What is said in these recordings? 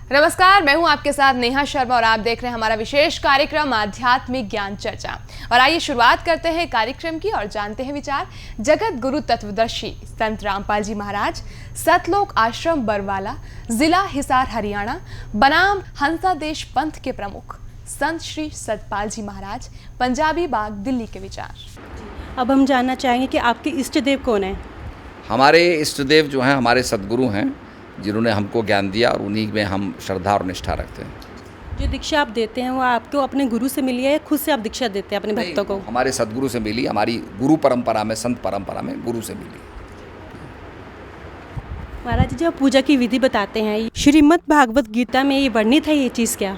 नमस्कार, मैं हूं आपके साथ नेहा शर्मा और आप देख रहे हैं हमारा विशेष कार्यक्रम आध्यात्मिक ज्ञान चर्चा। और आइए शुरुआत करते हैं कार्यक्रम की और जानते हैं विचार जगत गुरु तत्वदर्शी संत रामपाल जी महाराज, सतलोक आश्रम बरवाला, जिला हिसार हरियाणा, बनाम हंसादेश पंथ के प्रमुख संत श्री सतपाल जी महाराज, पंजाबी बाग, दिल्ली के विचार। अब हम जानना चाहेंगे कि आपके इष्ट देव कौन है। हमारे इष्ट देव जो हैं हमारे सद्गुरु हैं, जिन्होंने हमको ज्ञान दिया और उन्हीं में हम श्रद्धा और निष्ठा रखते हैं। जो दीक्षा आप देते हैं वो आपको अपने गुरु से मिली है या खुद से आप दीक्षा देते हैं अपने भक्तों को? हमारे सद्गुरु से मिली, हमारी गुरु परंपरा में, संत परंपरा में गुरु से मिली। महाराज जी, आप पूजा की विधि बताते हैं, श्रीमद् भागवत गीता में ये वर्णित है, ये चीज़ क्या?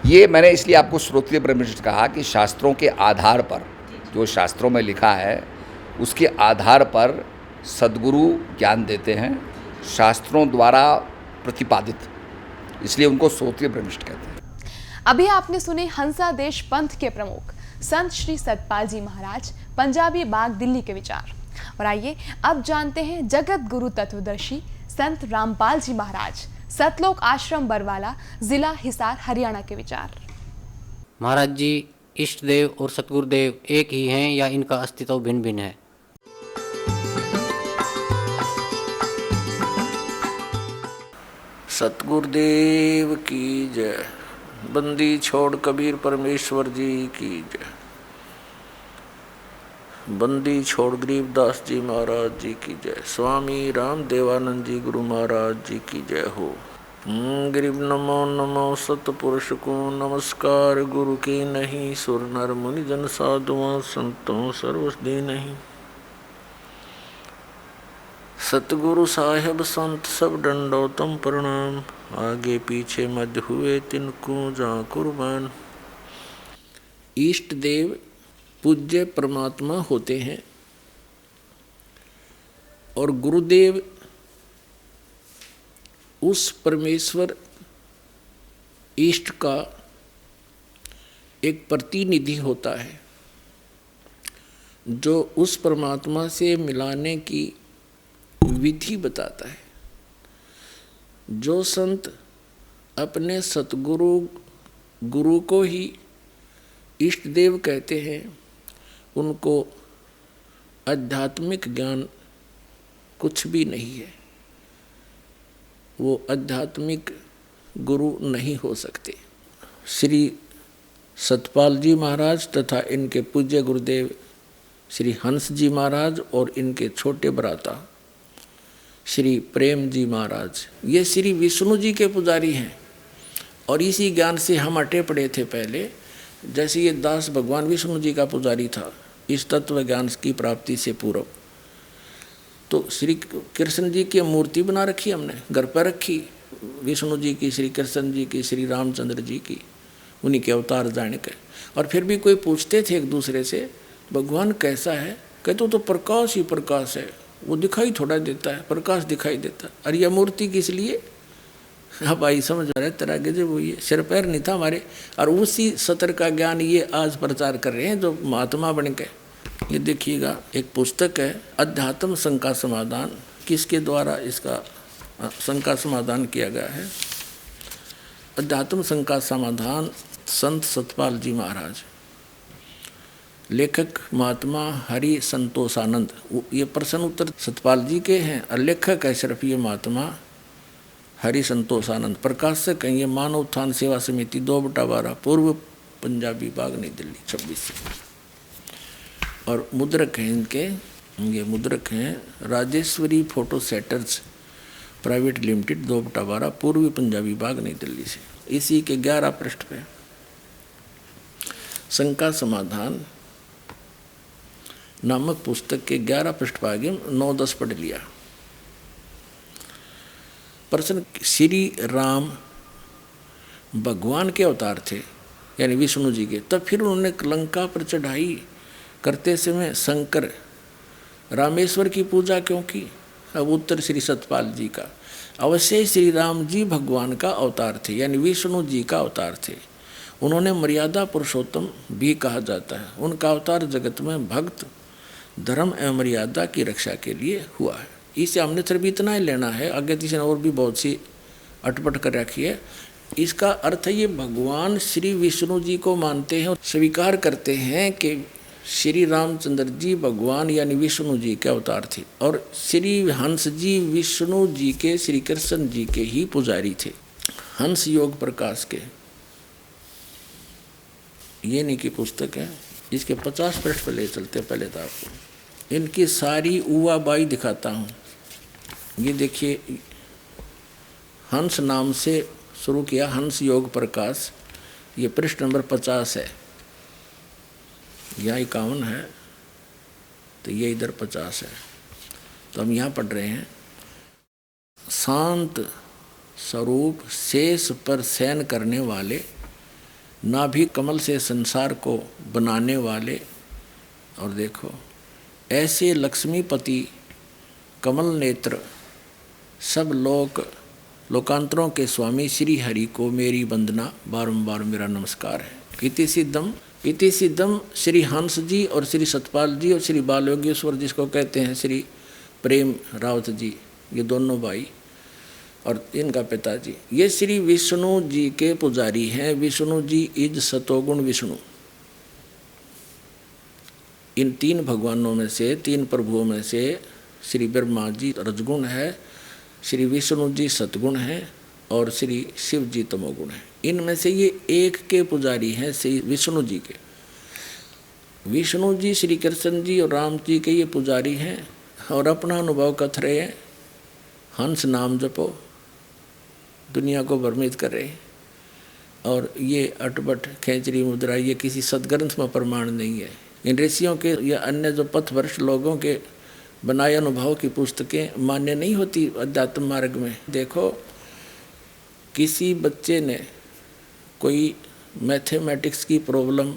ये मैंने इसलिए आपको श्रोत्रिय ब्रह्मनिष्ठ कहा कि शास्त्रों के आधार पर, जो शास्त्रों में लिखा है उसके आधार पर सद्गुरु ज्ञान देते हैं, शास्त्रों द्वारा प्रतिपादित, इसलिए उनको श्रोत्रिय ब्रह्मनिष्ठ कहते हैं। अभी आपने सुने हंसादेश पंथ के प्रमुख संत श्री सतपाल जी महाराज, पंजाबी बाग, दिल्ली के विचार। और आइए अब जानते हैं जगत गुरु तत्वदर्शी संत रामपाल जी महाराज, सतलोक आश्रम बरवाला, जिला हिसार हरियाणा के विचार। महाराज जी, इष्ट देव और सतगुरुदेव एक ही हैं या इनका अस्तित्व भिन्न भिन्न है? सतगुरुदेव की जय। बंदी छोड़ कबीर परमेश्वर जी की जय। बंदी छोड़ गरीबदास जी महाराज जी की जय। स्वामी राम देवानंद जी गुरु महाराज जी की जय हो। गरीब नमो नमो सतपुरुष को नमस्कार, गुरु की नहीं सुर नर मुनि जन साधुओं संतों सर्वस्दी नहीं। सतगुरु साहेब संत सब दंडोतम प्रणाम, आगे पीछे मध्य हुए तिनको जा कुर्बान। इष्ट देव पूज्य परमात्मा होते हैं और गुरुदेव उस परमेश्वर इष्ट का एक प्रतिनिधि होता है जो उस परमात्मा से मिलाने की विधि बताता है। जो संत अपने सतगुरु गुरु को ही इष्ट देव कहते हैं, उनको आध्यात्मिक ज्ञान कुछ भी नहीं है, वो आध्यात्मिक गुरु नहीं हो सकते। श्री सतपाल जी महाराज तथा इनके पूज्य गुरुदेव श्री हंस जी महाराज और इनके छोटे भ्राता श्री प्रेम जी महाराज, ये श्री विष्णु जी के पुजारी हैं। और इसी ज्ञान से हम अटे पड़े थे पहले, जैसे ये दास भगवान विष्णु जी का पुजारी था इस तत्व ज्ञान की प्राप्ति से पूर्व। तो श्री कृष्ण जी की मूर्ति बना रखी हमने, घर पर रखी, विष्णु जी की, श्री कृष्ण जी की, श्री रामचंद्र जी की, उन्हीं के अवतार जाने के। और फिर भी कोई पूछते थे एक दूसरे से, भगवान कैसा है? कहते तो प्रकाश ही प्रकाश है, वो दिखाई थोड़ा देता है, प्रकाश दिखाई देता है। अरे यह मूर्ति किस लिए? अब आई समझ रहे तरह के जो वो ये सिर पैर नहीं था हमारे, और उसी सतर का ज्ञान ये आज प्रचार कर रहे हैं जो महात्मा बन के। ये देखिएगा, एक पुस्तक है अध्यात्म शंका समाधान, किसके द्वारा इसका शंका समाधान किया गया है? अध्यात्म शंका समाधान संत सतपाल जी महाराज, लेखक महात्मा हरि संतोषानंद। ये प्रश्न उत्तर सतपाल जी के हैं और लेखक है सिर्फ ये महात्मा हरि संतोषानंद। प्रकाशक हैं ये मानव उत्थान सेवा समिति 2/12, पूर्व पंजाबी बाग, नई दिल्ली 26। और मुद्रक हैं इनके, ये मुद्रक हैं Rajeshwari photo setters private limited 2/12, पूर्वी पंजाबी बाग, नई दिल्ली से। इसी के 11 पृष्ठ पे शंका समाधान नामक पुस्तक के 11 पृष्ठ पर आगे 9-10 पढ़ लिया। प्रश्न, श्री राम भगवान के अवतार थे यानी विष्णु जी के, तब फिर उन्होंने लंका पर चढ़ाई करते समय शंकर रामेश्वर की पूजा क्यों की? अब उत्तर श्री सतपाल जी का, अवश्य श्री राम जी भगवान का अवतार थे यानी विष्णु जी का अवतार थे। उन्होंने मर्यादा पुरुषोत्तम भी कहा जाता है। उनका अवतार जगत में भक्त, धर्म एवं मर्यादा की रक्षा के लिए हुआ है। इससे हमने सिर्फ इतना ही लेना है, आगे तीसरे और भी बहुत सी अटपट कर रखी है। इसका अर्थ है ये भगवान श्री विष्णु जी को मानते हैं और स्वीकार करते हैं कि श्री रामचंद्र जी भगवान यानी विष्णु जी के अवतार थे और श्री हंस जी विष्णु जी के, श्री कृष्ण जी के ही पुजारी थे। हंस योग प्रकाश के ये नहीं की पुस्तक है, इसके 50 पृष्ठ पर ले चलते हैं। पहले तो आपको इनकी सारी उवाबाई दिखाता हूँ। ये देखिए, हंस नाम से शुरू किया, हंस योग प्रकाश, ये पृष्ठ नंबर 50 है। यहाँ 51 है तो ये इधर 50 है। तो हम यहाँ पढ़ रहे हैं, शांत स्वरूप शेष पर शयन करने वाले, नाभि कमल से संसार को बनाने वाले, और देखो ऐसे लक्ष्मीपति कमल नेत्र सब लोकांतरों के स्वामी श्री हरि को मेरी वंदना, बारंबार मेरा नमस्कार है। इति सिद्धम श्री हंस जी और श्री सतपाल जी और श्री बाल योगेश्वर जिसको कहते हैं श्री प्रेम रावत जी, ये दोनों भाई और इनका पिताजी, ये श्री विष्णु जी के पुजारी हैं। विष्णु जी इज सतोगुण विष्णु। इन 3 भगवानों में से, 3 प्रभुओं में से श्री ब्रह्मा जी रजगुण है, श्री विष्णु जी सतगुण हैं और श्री शिव जी तमोगुण हैं। इनमें से ये एक के पुजारी हैं श्री विष्णु जी के। विष्णु जी श्री कृष्ण जी और राम जी के ये पुजारी हैं और अपना अनुभव कथ रहे हैं। हंस नाम जपो, दुनिया को भ्रमित कर रहे हैं। और ये अटपट खेचरी मुद्रा ये किसी सदग्रंथ में प्रमाण नहीं है। इन ऋषियों के या अन्य जो पथभ्रष्ट लोगों के बनाए अनुभव की पुस्तकें मान्य नहीं होती अध्यात्म मार्ग में। देखो, किसी बच्चे ने कोई मैथमेटिक्स की प्रॉब्लम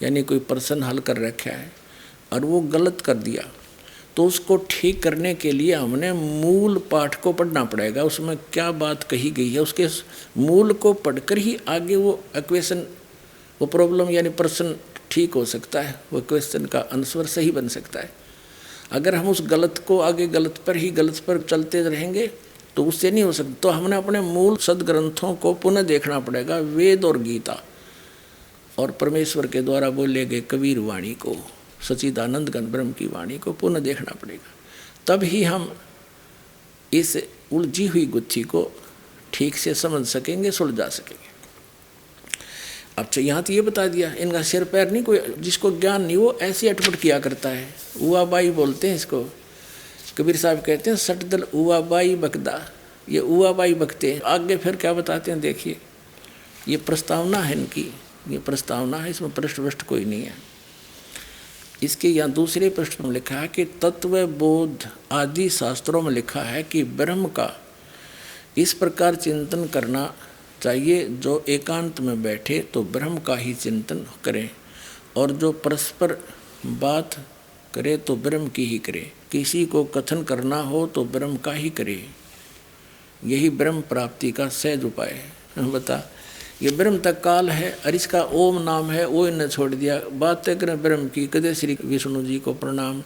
यानी कोई प्रश्न हल कर रखा है और वो गलत कर दिया, तो उसको ठीक करने के लिए हमने मूल पाठ को पढ़ना पड़ेगा। उसमें क्या बात कही गई है, उसके मूल को पढ़कर ही आगे वो इक्वेशन, वो प्रॉब्लम यानी प्रश्न ठीक हो सकता है, वो क्वेश्चन का आंसर सही बन सकता है। अगर हम उस गलत को आगे गलत पर चलते रहेंगे तो उससे नहीं हो सकता। तो हमने अपने मूल सदग्रंथों को पुनः देखना पड़ेगा, वेद और गीता और परमेश्वर के द्वारा बोले गए कबीर वाणी को, सच्चिदानंद घन ब्रह्म की वाणी को पुनः देखना पड़ेगा। तब ही हम इस उलझी हुई गुत्थी को ठीक से समझ सकेंगे, सुलझा सकेंगे। अब यहाँ तो ये बता दिया, इनका सिर पैर नहीं, कोई जिसको ज्ञान नहीं वो ऐसी अटपट किया करता है। उवाबाई बोलते हैं इसको। कबीर साहब कहते हैं सटदल उवाबाई बकदा, ये उवाबाई बकते हैं। आगे फिर क्या बताते हैं देखिए, ये प्रस्तावना है इनकी, ये प्रस्तावना है, इसमें पृष्ठ कोई नहीं है। इसके यहाँ दूसरे पृष्ठ में लिखा है कि तत्व बोध आदि शास्त्रों में लिखा है कि ब्रह्म का इस प्रकार चिंतन करना चाहिए, जो एकांत में बैठे तो ब्रह्म का ही चिंतन करे और जो परस्पर बात करे तो ब्रह्म की ही करे। किसी को कथन करना हो तो ब्रह्म का ही करे, यही ब्रह्म प्राप्ति का सहज उपाय है। बता, ये ब्रह्म तक काल है और इसका ओम नाम है, वो इन्हें छोड़ दिया। बातें करें ब्रह्म की, कदे श्री विष्णु जी को प्रणाम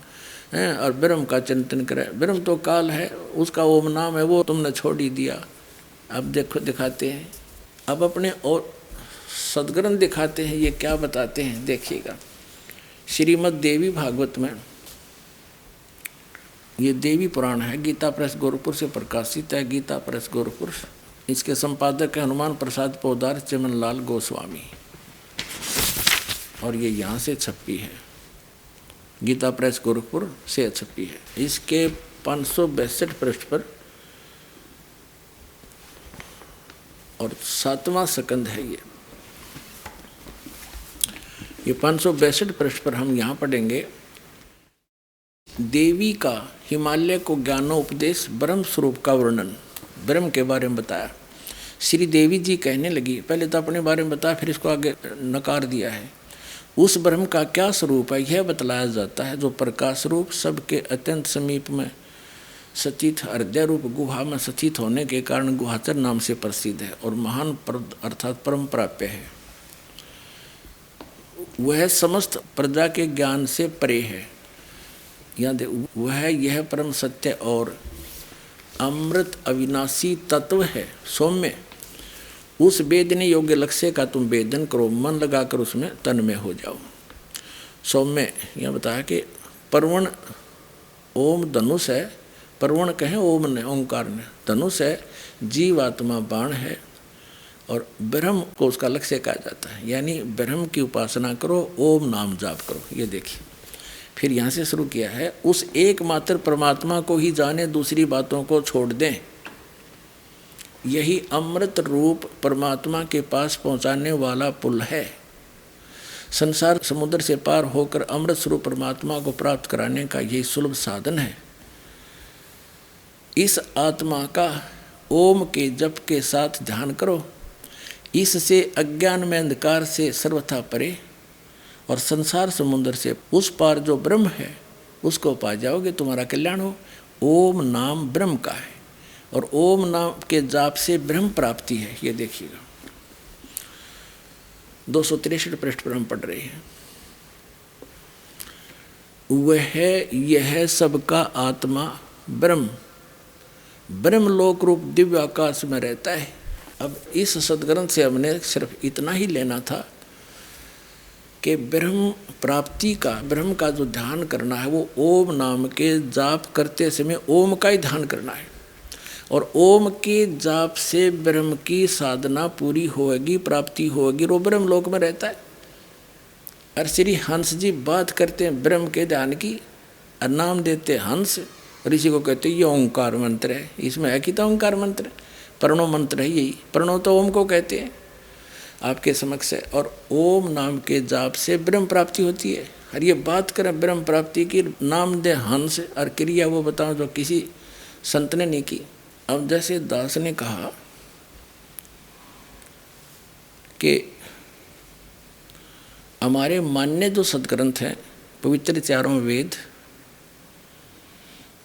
है और ब्रह्म का चिंतन करें। ब्रह्म तो काल है, उसका ओम नाम है, वो तुमने छोड़ ही दिया। अब देखो दिखाते हैं, अब अपने और सदग्रंथ दिखाते हैं, ये क्या बताते हैं देखिएगा। श्रीमद् देवी भागवत में, ये देवी पुराण है, गीता प्रेस गोरखपुर से प्रकाशित है। गीता प्रेस गोरखपुर, इसके संपादक है हनुमान प्रसाद पोदार चमनलाल गोस्वामी और ये यहाँ से छपी है, गीता प्रेस गोरखपुर से छपी है। इसके 562 पृष्ठ पर और 7वां स्कंद है ये 562 पृष्ठ पर हम यहाँ पढ़ेंगे। देवी का हिमालय को ज्ञानोपदेश, ब्रह्म स्वरूप का वर्णन, ब्रह्म के बारे में बताया। श्री देवी जी कहने लगी, पहले तो अपने बारे में बताया, फिर इसको आगे नकार दिया है। उस ब्रह्म का क्या स्वरूप है यह बतलाया जाता है, जो प्रकाश रूप सबके अत्यंत समीप में सचित हृदय रूप गुहा में सचित होने के कारण गुहाचर नाम से प्रसिद्ध है और महान अर्थात परम प्राप्य है। वह समस्त प्रजा के ज्ञान से परे है। वह यह परम सत्य और अमृत अविनाशी तत्व है, सौम्य। उस वेदने योग्य लक्ष्य का तुम वेदन करो, मन लगाकर उसमें तन्मय हो जाओ। सौम्य यह बताया कि परवण ओम धनुष है, परवण कहें ओम ने, ओंकार ने, धनुष है, जीवात्मा बाण है और ब्रह्म को उसका लक्ष्य कहा जाता है। यानी ब्रह्म की उपासना करो, ओम नाम जाप करो। ये देखिए, फिर यहाँ से शुरू किया है, उस एकमात्र परमात्मा को ही जाने, दूसरी बातों को छोड़ दें। यही अमृत रूप परमात्मा के पास पहुँचाने वाला पुल है। संसार समुद्र से पार होकर अमृत स्वरूप परमात्मा को प्राप्त कराने का यही सुलभ साधन है। इस आत्मा का ओम के जप के साथ ध्यान करो। इससे अज्ञान में अंधकार से सर्वथा परे और संसार समुद्र से उस पार जो ब्रह्म है उसको पा जाओगे, तुम्हारा कल्याण हो। ओम नाम ब्रह्म का है और ओम नाम के जाप से ब्रह्म प्राप्ति है। ये देखिएगा 263 पृष्ठ पर हम पढ़ रहे हैं। वह यह सबका आत्मा ब्रह्म ब्रह्मलोक रूप दिव्य आकाश में रहता है। अब इस सदग्रंथ से हमने सिर्फ इतना ही लेना था कि ब्रह्म प्राप्ति का, ब्रह्म का जो ध्यान करना है वो ओम नाम के जाप करते समय ओम का ही ध्यान करना है और ओम के जाप से ब्रह्म की साधना पूरी होगी, प्राप्ति होगी, वो ब्रह्म लोक में रहता है। और श्री हंस जी बात करते हैं ब्रह्म के ध्यान की और नाम देते हंस, और इसी को कहते हैं ये ओंकार मंत्र है। इसमें है कि तो ओंकार मंत्र है, प्रणव मंत्र है यही। प्रणव तो ओम को कहते हैं आपके समक्ष है। और ओम नाम के जाप से ब्रह्म प्राप्ति होती है। और ये बात करें ब्रह्म प्राप्ति की, नाम दे हंस और क्रिया वो बताओ जो किसी संत ने नहीं की। अब जैसे दास ने कहा कि हमारे मान्य जो सदग्रंथ हैं, पवित्र चारों वेद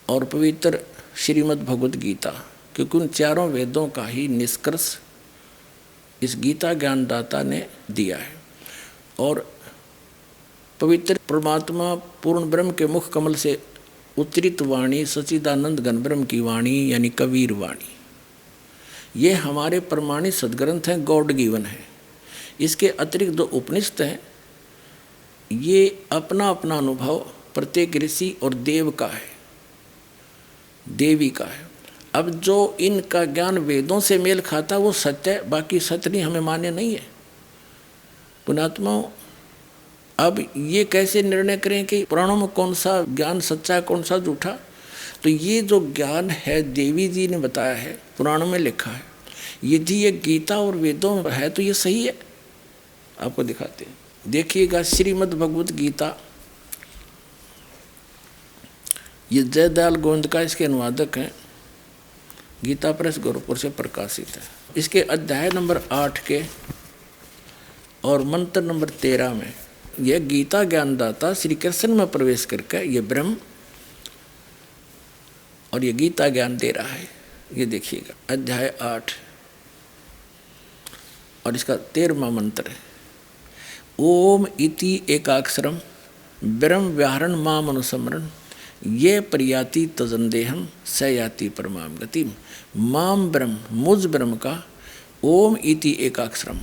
और पवित्र श्रीमद् भगवद गीता, क्योंकि उन चारों वेदों का ही निष्कर्ष इस गीता ज्ञानदाता ने दिया है। और पवित्र परमात्मा पूर्ण ब्रह्म के मुख कमल से उच्चरित वाणी सच्चिदानंद घन ब्रह्म की वाणी यानी कबीर वाणी, ये हमारे प्रमाणित सदग्रंथ हैं, गॉड गिवन है। इसके अतिरिक्त जो उपनिषद हैं ये अपना अपना अनुभव प्रत्येक ऋषि और देव का है, देवी का है। अब जो इनका ज्ञान वेदों से मेल खाता वो सत्य है, बाकी सत्य नहीं हमें मान्य नहीं है। पुण्यात्माओं, अब ये कैसे निर्णय करें कि पुराणों में कौन सा ज्ञान सच्चा है, कौन सा झूठा? तो ये जो ज्ञान है देवी जी ने बताया है, पुराणों में लिखा है। यदि ये गीता और वेदों में है तो ये सही है। आपको दिखाते हैं, देखिएगा श्रीमद् भगवद गीता, ये जयदयाल गोविंद का इसके अनुवादक हैं, गीता प्रेस गोरखपुर से प्रकाशित है। इसके अध्याय नंबर 8 के और मंत्र नंबर 13 में यह गीता ज्ञानदाता श्री कृष्ण में प्रवेश करके ये ब्रह्म और ये गीता ज्ञान दे रहा है। ये देखिएगा अध्याय 8 और इसका 13वां मंत्र है, ओम इति एकाक्षरम ब्रह्म व्याहरण माम अनुसमरण ये प्रयाति तजंदेहम स याति परमाम गतिम। माम ब्रह्म, मुझ ब्रह्म का ओम इति एकाक्षरम,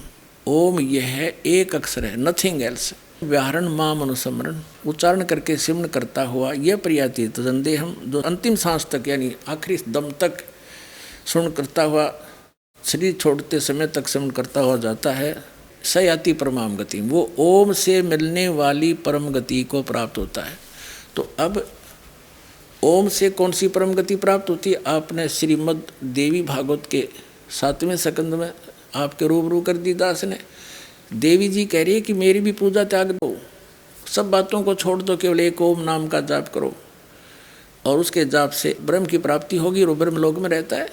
ओम यह है एक अक्षर है, नथिंग एल्स। व्याहरण माम अनुसमरण, उच्चारण करके सिमरण करता हुआ, यह प्रयाति तजंदेहम, जो अंतिम सांस तक यानी आखिरी दम तक सुन करता हुआ, शरीर छोड़ते समय तक सिमरण करता हुआ जाता है, स याति परमाम गति, वो ओम से मिलने वाली परम गति को प्राप्त होता है। तो अब ओम से कौन सी परम गति प्राप्त होती है? आपने श्रीमद् देवी भागवत के 7वें स्कंद में आपके रूबरू कर दी दास ने। देवी जी कह रही है कि मेरी भी पूजा त्याग दो, सब बातों को छोड़ दो, केवल एक ओम नाम का जाप करो और उसके जाप से ब्रह्म की प्राप्ति होगी और ब्रह्म लोक में रहता है।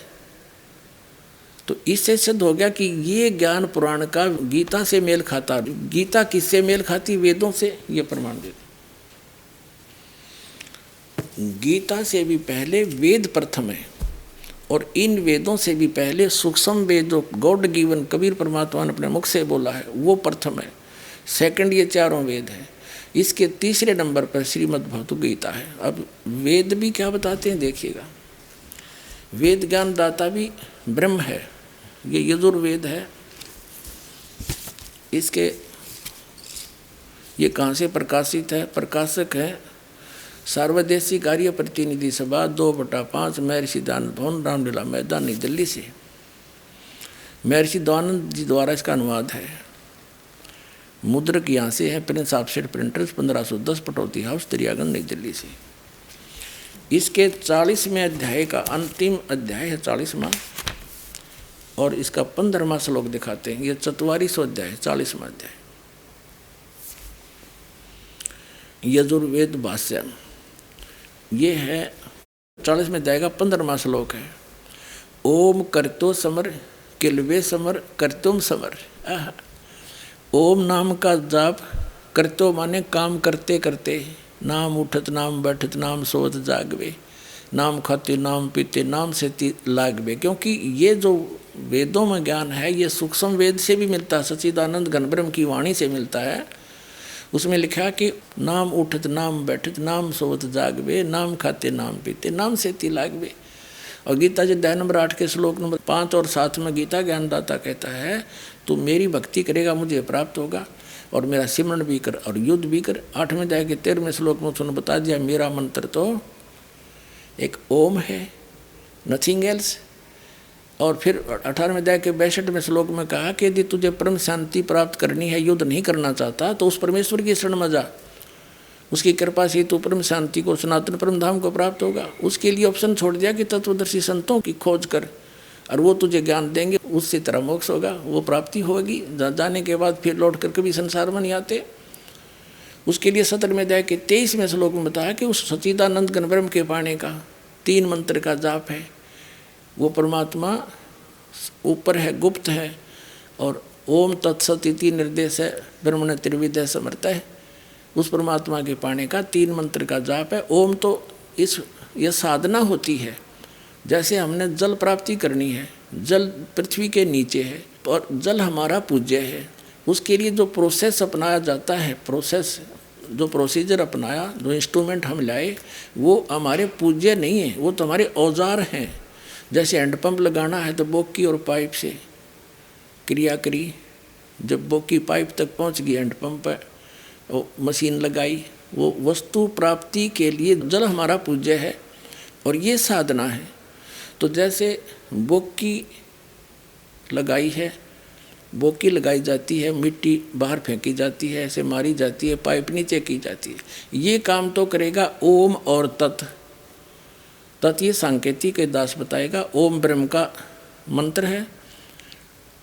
तो इससे सिद्ध हो गया कि ये ज्ञान पुराण का गीता से मेल खाता। गीता किससे मेल खाती? वेदों से। ये प्रमाण देते। गीता से भी पहले वेद प्रथम है और इन वेदों से भी पहले सूक्ष्म वेद जो गॉड गिवन कबीर परमात्मा ने अपने मुख से बोला है वो प्रथम है। सेकंड ये चारों वेद हैं। इसके तीसरे नंबर पर श्रीमद् भगवद गीता है। अब वेद भी क्या बताते हैं देखिएगा। वेद ज्ञान दाता भी ब्रह्म है। ये यजुर्वेद है। इसके ये कहाँ से प्रकाशित है? प्रकाशक है सार्वदेशी कार्य प्रतिनिधि सभा 2/5 महर्षि दयानंद भवन रामलीला मैदान नई दिल्ली से। महर्षि दयानंद जी द्वारा इसका अनुवाद है। मुद्रक यहाँ से है, Prince Offset Printers 1510 Pataudi house Daryaganj Nai Delhi से। इसके 40वें अध्याय का अंतिम अध्याय है 40वां, और इसका 15वां श्लोक दिखाते हैं। ये 44वां अध्याय है, 40वां अध्याय यजुर्वेद भाष्य। ये है 40वें अध्याय का 15वां श्लोक है। ओम करतो समर किलवे समर करतुम समर। ओम नाम का जाप करतो माने काम करते करते, नाम उठत नाम बैठत नाम सोत जागवे, नाम खाते नाम पीते नाम से लागवे। क्योंकि ये जो वेदों में ज्ञान है ये सूक्ष्म वेद से भी मिलता है, सच्चिदानंद घनब्रह्म की वाणी से मिलता है। उसमें लिखा कि नाम उठत नाम बैठत नाम सोत जागवे, नाम खाते नाम पीते नाम से लागवे। और गीता जी अध्याय नंबर 8 के श्लोक नंबर 5 और 7 में गीता ज्ञानदाता कहता है तू मेरी भक्ति करेगा मुझे प्राप्त होगा, और मेरा सिमरण भी कर और युद्ध भी कर। 8वें अध्याय के 13वें श्लोक में उसने बता दिया मेरा मंत्र तो एक ओम है, नथिंग एल्स। और फिर 18वें अध्याय के 62वें श्लोक में कहा कि यदि तुझे परम शांति प्राप्त करनी है, युद्ध नहीं करना चाहता, तो उस परमेश्वर की शरण में जा, उसकी कृपा से तू परम शांति को सनातन परम धाम को प्राप्त होगा। उसके लिए ऑप्शन छोड़ दिया कि तत्वदर्शी संतों की खोज कर और वो तुझे ज्ञान देंगे, उससे तेरा मोक्ष होगा, वो प्राप्ति होगी। जाने के बाद फिर लौट कर कभी संसार में नहीं आते। उसके लिए 17वें अध्याय के 23वें श्लोक में बताया कि उस सच्चिदानंद घनब्रह्म के पाने का 3 मंत्र का जाप है। वो परमात्मा ऊपर है, गुप्त है, और ओम तत्सत इति निर्देश है, ब्रह्मण त्रिविधय समर्थ है। उस परमात्मा के पाने का 3 मंत्र का जाप है। ओम तो ये साधना होती है। जैसे हमने जल प्राप्ति करनी है, जल पृथ्वी के नीचे है और जल हमारा पूज्य है। उसके लिए जो प्रोसेस अपनाया जाता है, जो प्रोसीजर अपनाया, जो इंस्ट्रूमेंट हम लाए, वो हमारे पूज्य नहीं है, वो तो हमारे औजार हैं। जैसे हैंडपंप लगाना है तो बोकी और पाइप से क्रिया करी, जब बोकी पाइप तक पहुंच गई, हैंडपंप है वो मशीन लगाई। वो वस्तु प्राप्ति के लिए जल हमारा पूज्य है और ये साधना है। तो जैसे बोकी लगाई है, बोकी लगाई जाती है, मिट्टी बाहर फेंकी जाती है, ऐसे मारी जाती है, पाइप नीचे की जाती है। ये काम तो करेगा ओम और तत्। तत् ये सांकेतिक के दास बताएगा। ओम ब्रह्म का मंत्र है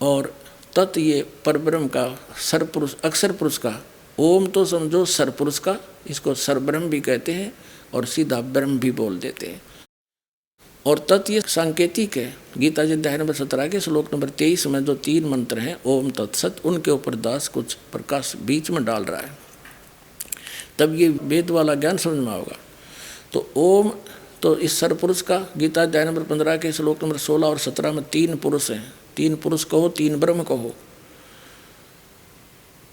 और तत् ये परब्रह्म का सरपुरुष, अक्षर पुरुष का। ओम तो समझो सरपुरुष का, इसको सरब्रह्म भी कहते हैं और सीधा ब्रह्म भी बोल देते हैं। और तत् ये सांकेतिक है। गीता जी अध्याय नंबर 17 के श्लोक नंबर 23 में जो 3 मंत्र हैं ओम तत्सत, उनके ऊपर दास कुछ प्रकाश बीच में डाल रहा है, तब ये वेद वाला ज्ञान समझ में आएगा। तो ओम तो इस सरपुरुष का, गीता अध्याय नंबर 15 के श्लोक नंबर 16 और 17 में 3 पुरुष हैं। 3 पुरुष कहो, 3 ब्रह्म कहो।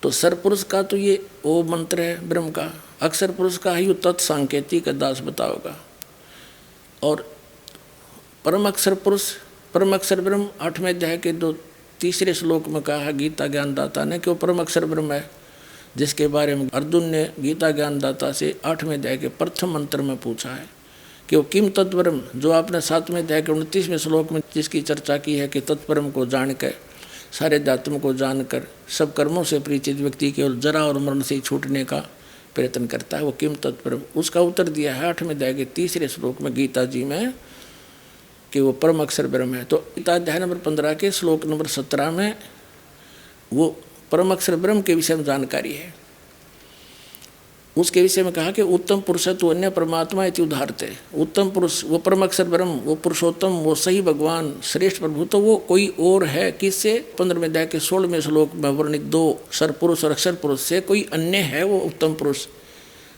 तो सरपुरुष का तो ये ओम मंत्र है ब्रह्म का, अक्षर पुरुष का ही तत्सांकेतिक दास बताओगा। और परम अक्षर पुरुष, परम अक्षर ब्रह्म 8वें अध्याय के 3 श्लोक में कहा गीता ज्ञानदाता ने कि वो परम अक्षर ब्रह्म है, जिसके बारे में अर्जुन ने गीता ज्ञानदाता से 8वें अध्याय के प्रथम मंत्र में पूछा है कि वो किम तत्परम, जो आपने 7वें अध्याय के 29वें श्लोक में जिसकी चर्चा की है कि तत्परम को जानकर, सारे अध्यात्म को जानकर सब कर्मों से परिचित व्यक्ति केवल जरा और मरण से छूटने का प्रयत्न करता है, वो किम तत्परम। उसका उत्तर दिया है 8वें अध्याय के 3 श्लोक में गीता जी में कि वो परम अक्षर ब्रह्म है। तो गीता अध्याय नंबर 15 के श्लोक नंबर 17 में वो परम अक्षर ब्रह्म के विषय में जानकारी है। उसके विषय में कहा कि उत्तम पुरुष तो अन्य परमात्मा इति उदाहरते। उत्तम पुरुष वो परम अक्षर ब्रह्म, वो पुरुषोत्तम, वो सही भगवान, श्रेष्ठ प्रभु, तो वो कोई और है किससे? 15वें अध्याय के 16वें श्लोक में वर्णित 2 सरपुरुष और अक्षर पुरुष से कोई अन्य है वो उत्तम पुरुष,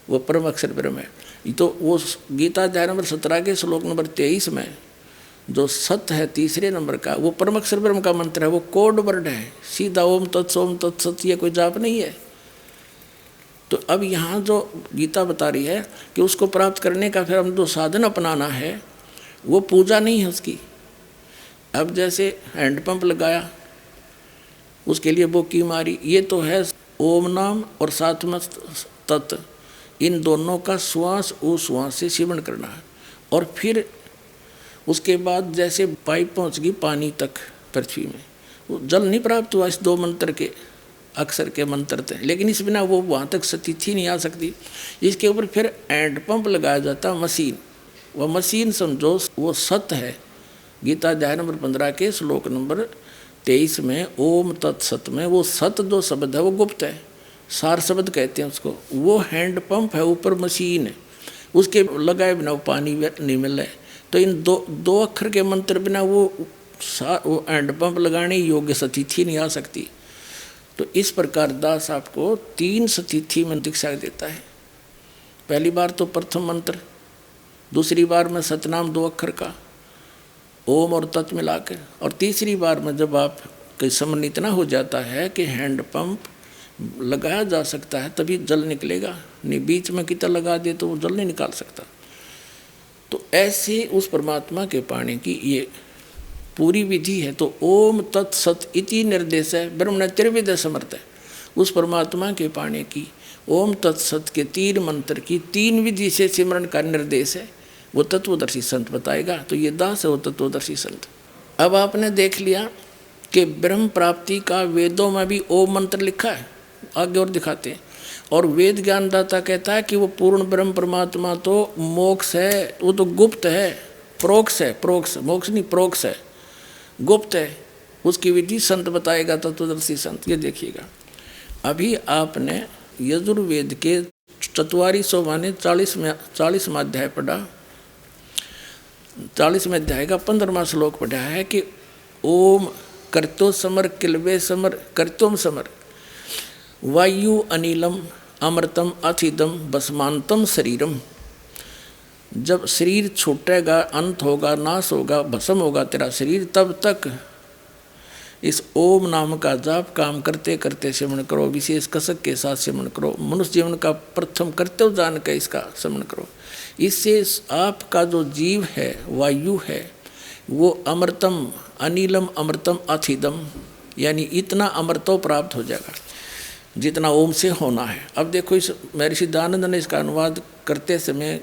वो परम अक्षर ब्रह्म है। तो वो गीता अध्याय नंबर 17 के श्लोक नंबर 23 में जो सत है 3 नंबर का, वो परम अक्षर ब्रह्म का मंत्र है, वो कोड वर्ड है, सीधा ओम तत्सोम तत्सत, ये कोई जाप नहीं है। तो अब यहाँ जो गीता बता रही है कि उसको प्राप्त करने का फिर हम जो साधन अपनाना है वो पूजा नहीं है उसकी। अब जैसे हैंडपंप लगाया, उसके लिए बोकी मारी, ये तो है ओम नाम और साथ में तत्, इन दोनों का श्वास उश्वास से सेवन करना है। और फिर उसके बाद जैसे पाइप पहुंच गई पानी तक पृथ्वी में, वो जल नहीं प्राप्त हुआ इस 2 मंत्र के अक्षर के मंत्र थे, लेकिन इस बिना वो वहाँ तक स्थिति नहीं आ सकती। इसके ऊपर फिर हैंडपंप लगाया जाता मशीन, वह मशीन समझो वो सत है। गीता अध्याय नंबर 15 के श्लोक नंबर 23 में ओम तत्सत में वो सत जो शब्द है वो गुप्त है, सार शब्द कहते हैं उसको। वो हैंडपंप है, ऊपर मशीन है, उसके लगाए बिना वो पानी नहीं मिल रहा है। तो इन दो अक्षर के मंत्र बिना वो हैंडपंप लगाने योग्य स्थिति नहीं आ सकती। तो इस प्रकार दास आपको 3 स्थिति में दीक्षा देता है। पहली बार तो प्रथम मंत्र, दूसरी बार में सतनाम 2 अक्षर का ओम और तत् मिलाकर, और तीसरी बार में जब आप कहीं समन इतना हो जाता है कि हैंडपंप लगाया जा सकता है तभी जल निकलेगा, नहीं बीच में कितना लगा दे तो वो जल नहीं निकाल सकता। तो ऐसे उस परमात्मा के पाने की ये पूरी विधि है। तो ओम तत्सत इति निर्देश है, ब्रह्म ने त्रिविध समर्थ है। उस परमात्मा के पाने की ओम तत्सत के 3 मंत्र की 3 विधि से सिमरन का निर्देश है, वो तत्वदर्शी संत बताएगा। तो ये दास है वो तत्वदर्शी संत। अब आपने देख लिया कि ब्रह्म प्राप्ति का वेदों में भी ओम मंत्र लिखा है, आगे और दिखाते हैं। और वेद ज्ञानदाता कहता है कि वो पूर्ण ब्रह्म परमात्मा तो मोक्ष है, वो तो गुप्त है, प्रोक्ष है, प्रोक्ष मोक्ष नहीं प्रोक्ष है, गुप्त है। उसकी विधि संत बताएगा तत्वदर्शी संत। ये देखिएगा, अभी आपने यजुर्वेद के 4400 माने 40वां अध्याय पढ़ा, 40वें अध्याय का 15वां श्लोक पढ़ा है कि ओम कर्तो समर किलवे समर कर्तुम समर वायु अनिलम अमृतम अथिदम भस्मांतम शरीरम। जब शरीर छूटेगा, अंत होगा, नाश होगा, भस्म होगा तेरा शरीर, तब तक इस ओम नाम का जाप काम करते करते सेवन करो, विशेष कसक के साथ सेवन करो। मनुष्य जीवन का प्रथम कर्तव्य जान के इसका सेवन करो। इससे आपका जो जीव है, वायु है, वो अमृतम अनिलम अमृतम अथिदम, यानी इतना अमृतो प्राप्त हो जाएगा जितना ओम से होना है। अब देखो, इस महर्षि दयानंद ने इसका अनुवाद करते समय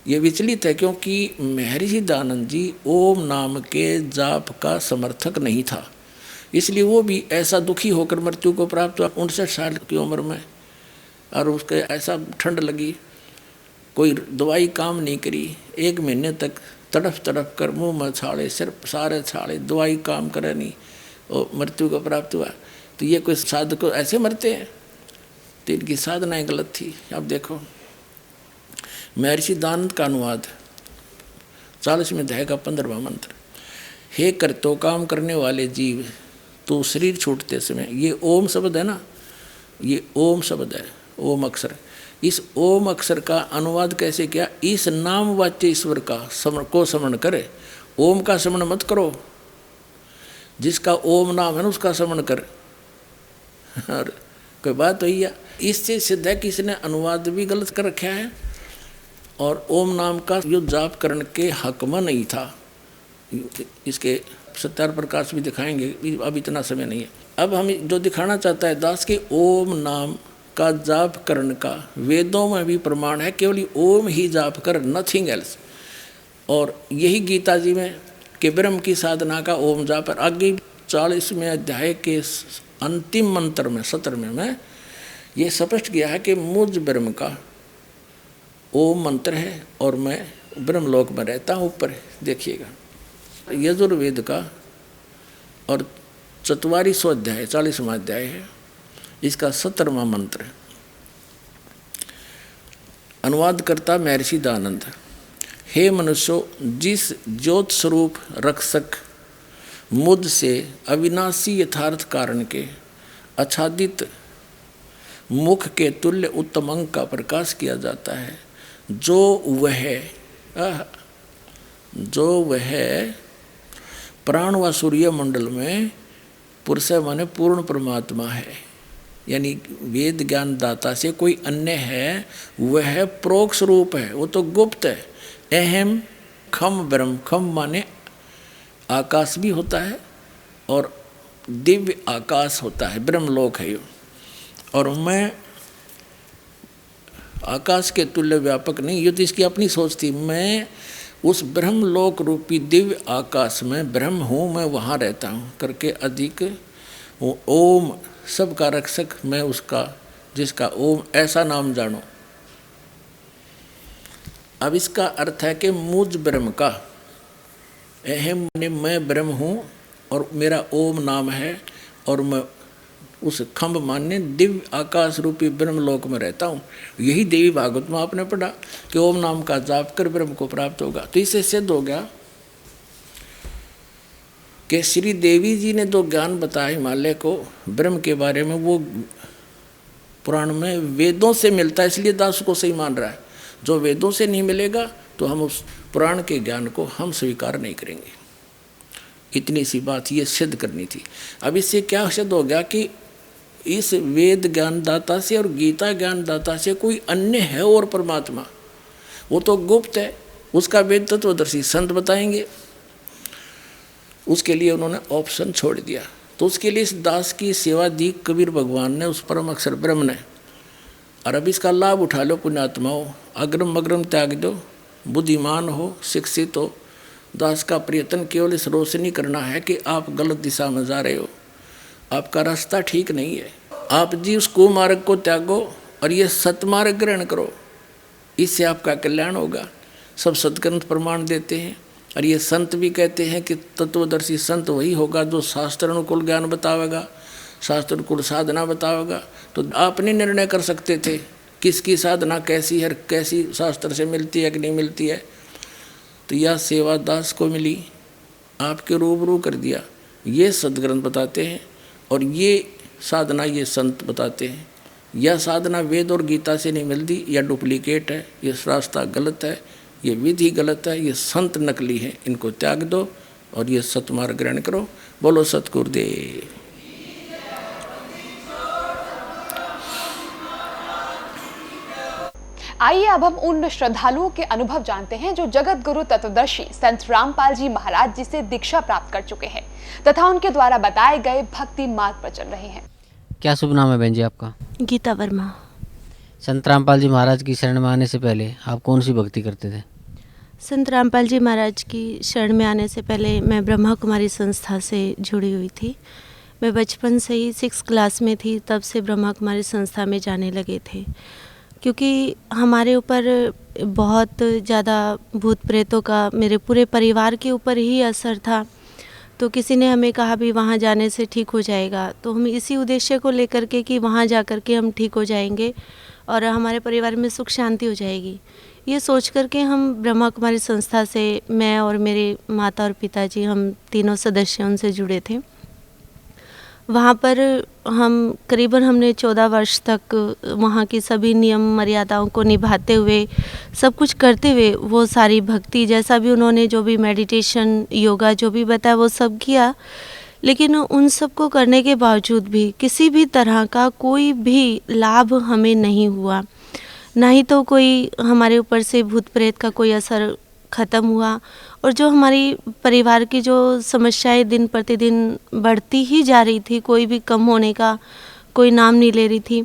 ये विचलित है, क्योंकि महर्षि दयानंद जी ओम नाम के जाप का समर्थक नहीं था, इसलिए वो भी ऐसा दुखी होकर मृत्यु को प्राप्त हुआ 59 साल की उम्र में। और उसके ऐसा ठंड लगी, कोई दवाई काम नहीं करी, 1 महीने तक तड़फ तड़फ कर मुँह में छाले, सिर सारे छाले, दवाई काम करे नहीं, और मृत्यु को प्राप्त हुआ। तो ये कोई साधक ऐसे मरते हैं? तो इनकी साधनाएं गलत थी। अब देखो, महर्षि दयानंद का अनुवाद 40वें अध्याय का 15वां मंत्र, हे कर्तो काम करने वाले जीव, तो शरीर छूटते समय, ये ओम शब्द है ना, ये ओम शब्द है, ओम अक्षर। इस ओम अक्षर का अनुवाद कैसे किया? इस नाम वाच्य ईश्वर का स्मरण करे। ओम का स्मरण मत करो, जिसका ओम नाम है ना उसका स्मरण कर। और कोई बात हुई है, इससे सिद्ध है कि इसने अनुवाद भी गलत कर रखा है, और ओम नाम का जो जाप करने के हक में नहीं था। इसके सत्यार प्रकाश भी दिखाएंगे, अब इतना समय नहीं है। अब हम जो दिखाना चाहता है दास के ओम नाम का जाप करने का वेदों में भी प्रमाण है, केवल ओम ही जाप कर, नथिंग एल्स। और यही गीता जी में कि ब्रह्म की साधना का ओम जाप है। आगे 40वें अध्याय के अंतिम मंत्र में 17वें में ये स्पष्ट किया है कि मुझ ब्रह्म का ओम मंत्र है और मैं ब्रह्मलोक में रहता हूँ। ऊपर देखिएगा, यजुर्वेद का और 4400 अध्याय 40वां अध्याय है, इसका 17वां मंत्र। अनुवाद करता महर्षि दयानंद, हे मनुष्यों, जिस ज्योत स्वरूप रक्षक मुझ से अविनाशी यथार्थ कारण के आच्छादित मुख के तुल्य उत्तम अंग का प्रकाश किया जाता है, जो वह प्राण व सूर्य मंडल में पुरुष माने पूर्ण परमात्मा है, यानी वेद ज्ञान दाता से कोई अन्य है, वह प्रोक्ष रूप है, वो तो गुप्त है। अहम खम ब्रह्म, खम माने आकाश भी होता है और दिव्य आकाश होता है, ब्रह्मलोक है ये। और मैं आकाश के तुल्य व्यापक नहीं, ये तो इसकी अपनी सोच थी। मैं उस ब्रह्मलोक रूपी दिव्य आकाश में ब्रह्म हूँ, मैं वहाँ रहता हूँ करके अधिक ओम सबका रक्षक मैं उसका, जिसका ओम ऐसा नाम जानो। अब इसका अर्थ है कि मुझ ब्रह्म का, अहम माने मैं ब्रह्म हूँ और मेरा ओम नाम है, और मैं उस खम्भ मान्य दिव्य आकाश रूपी ब्रह्मलोक में रहता हूँ। यही देवी भागवत में आपने पढ़ा कि ओम नाम का जाप कर ब्रह्म को प्राप्त होगा। तो इससे सिद्ध हो गया कि श्री देवी जी ने जो ज्ञान बताया हिमालय को ब्रह्म के बारे में, वो पुराण में वेदों से मिलता है, इसलिए दास को सही मान रहा है। जो वेदों से नहीं मिलेगा तो हम उस पुराण के ज्ञान को हम स्वीकार नहीं करेंगे। इतनी सी बात ये सिद्ध करनी थी। अब इससे क्या सिद्ध हो गया कि इस वेद ज्ञानदाता से और गीता ज्ञानदाता से कोई अन्य है और परमात्मा, वो तो गुप्त है, उसका वेद तत्वदर्शी संत बताएंगे। उसके लिए उन्होंने ऑप्शन छोड़ दिया। तो उसके लिए इस दास की सेवा दी कबीर भगवान ने, उस परम अक्षर ब्रह्म ने। और अब इसका लाभ उठा लो पुण्यात्माओं, अग्रम अग्रम त्याग दो, बुद्धिमान हो, शिक्षित हो। दास का प्रयत्न केवल इस रोशनी करना है कि आप गलत दिशा में जा रहे हो, आपका रास्ता ठीक नहीं है। आप जी उस कुमार्ग को त्यागो और ये सतमार्ग ग्रहण करो, इससे आपका कल्याण होगा। सब सदग्रंथ प्रमाण देते हैं और ये संत भी कहते हैं कि तत्वदर्शी संत वही होगा जो शास्त्र अनुकूल ज्ञान बतावेगा, शास्त्र अनुकूल साधना बतावेगा। तो आप नहीं निर्णय कर सकते थे किसकी साधना कैसी है, कैसी शास्त्र से मिलती है कि नहीं मिलती है। तो यह सेवा दास को मिली, आपके रूबरू कर दिया। ये सदग्रंथ बताते हैं और ये साधना ये संत बताते हैं। यह साधना वेद और गीता से नहीं मिलती, यह डुप्लीकेट है, ये रास्ता गलत है, ये विधि गलत है, ये संत नकली है। इनको त्याग दो और ये सतमार्ग ग्रहण करो। बोलो सतगुरुदेव। आइए अब हम उन श्रद्धालुओं के अनुभव जानते हैं जो जगत गुरु तत्वदर्शी संत रामपाल जी महाराज जी से दीक्षा प्राप्त कर चुके हैं तथा उनके द्वारा बताए गए भक्ति मार्ग पर चल रहे हैं। क्या शुभ नाम है बहन जी आपका? गीता वर्मा। संत रामपाल जी महाराज की शरण में आने से पहले आप कौन सी भक्ति करते थे? संत रामपाल जी महाराज की शरण में आने से पहले मैं ब्रह्मा कुमारी संस्था से जुड़ी हुई थी। मैं बचपन से ही 6 क्लास में थी, तब से ब्रह्मा कुमारी संस्था में जाने लगे थे, क्योंकि हमारे ऊपर बहुत ज़्यादा भूत प्रेतों का मेरे पूरे परिवार के ऊपर ही असर था। तो किसी ने हमें कहा भी वहाँ जाने से ठीक हो जाएगा, तो हम इसी उद्देश्य को लेकर के कि वहाँ जा कर के हम ठीक हो जाएंगे और हमारे परिवार में सुख शांति हो जाएगी, ये सोच कर के हम ब्रह्मा कुमारी संस्था से, मैं और मेरे माता और पिताजी, हम तीनों सदस्य उनसे जुड़े थे। वहाँ पर हमने 14 वर्ष तक वहाँ की सभी नियम मर्यादाओं को निभाते हुए, सब कुछ करते हुए, वो सारी भक्ति जैसा भी उन्होंने जो भी मेडिटेशन योगा जो भी बताया वो सब किया। लेकिन उन सब को करने के बावजूद भी किसी भी तरह का कोई भी लाभ हमें नहीं हुआ, ना ही तो कोई हमारे ऊपर से भूत प्रेत का कोई असर ख़त्म हुआ। और जो हमारी परिवार की जो समस्याएं दिन प्रतिदिन बढ़ती ही जा रही थी, कोई भी कम होने का कोई नाम नहीं ले रही थी।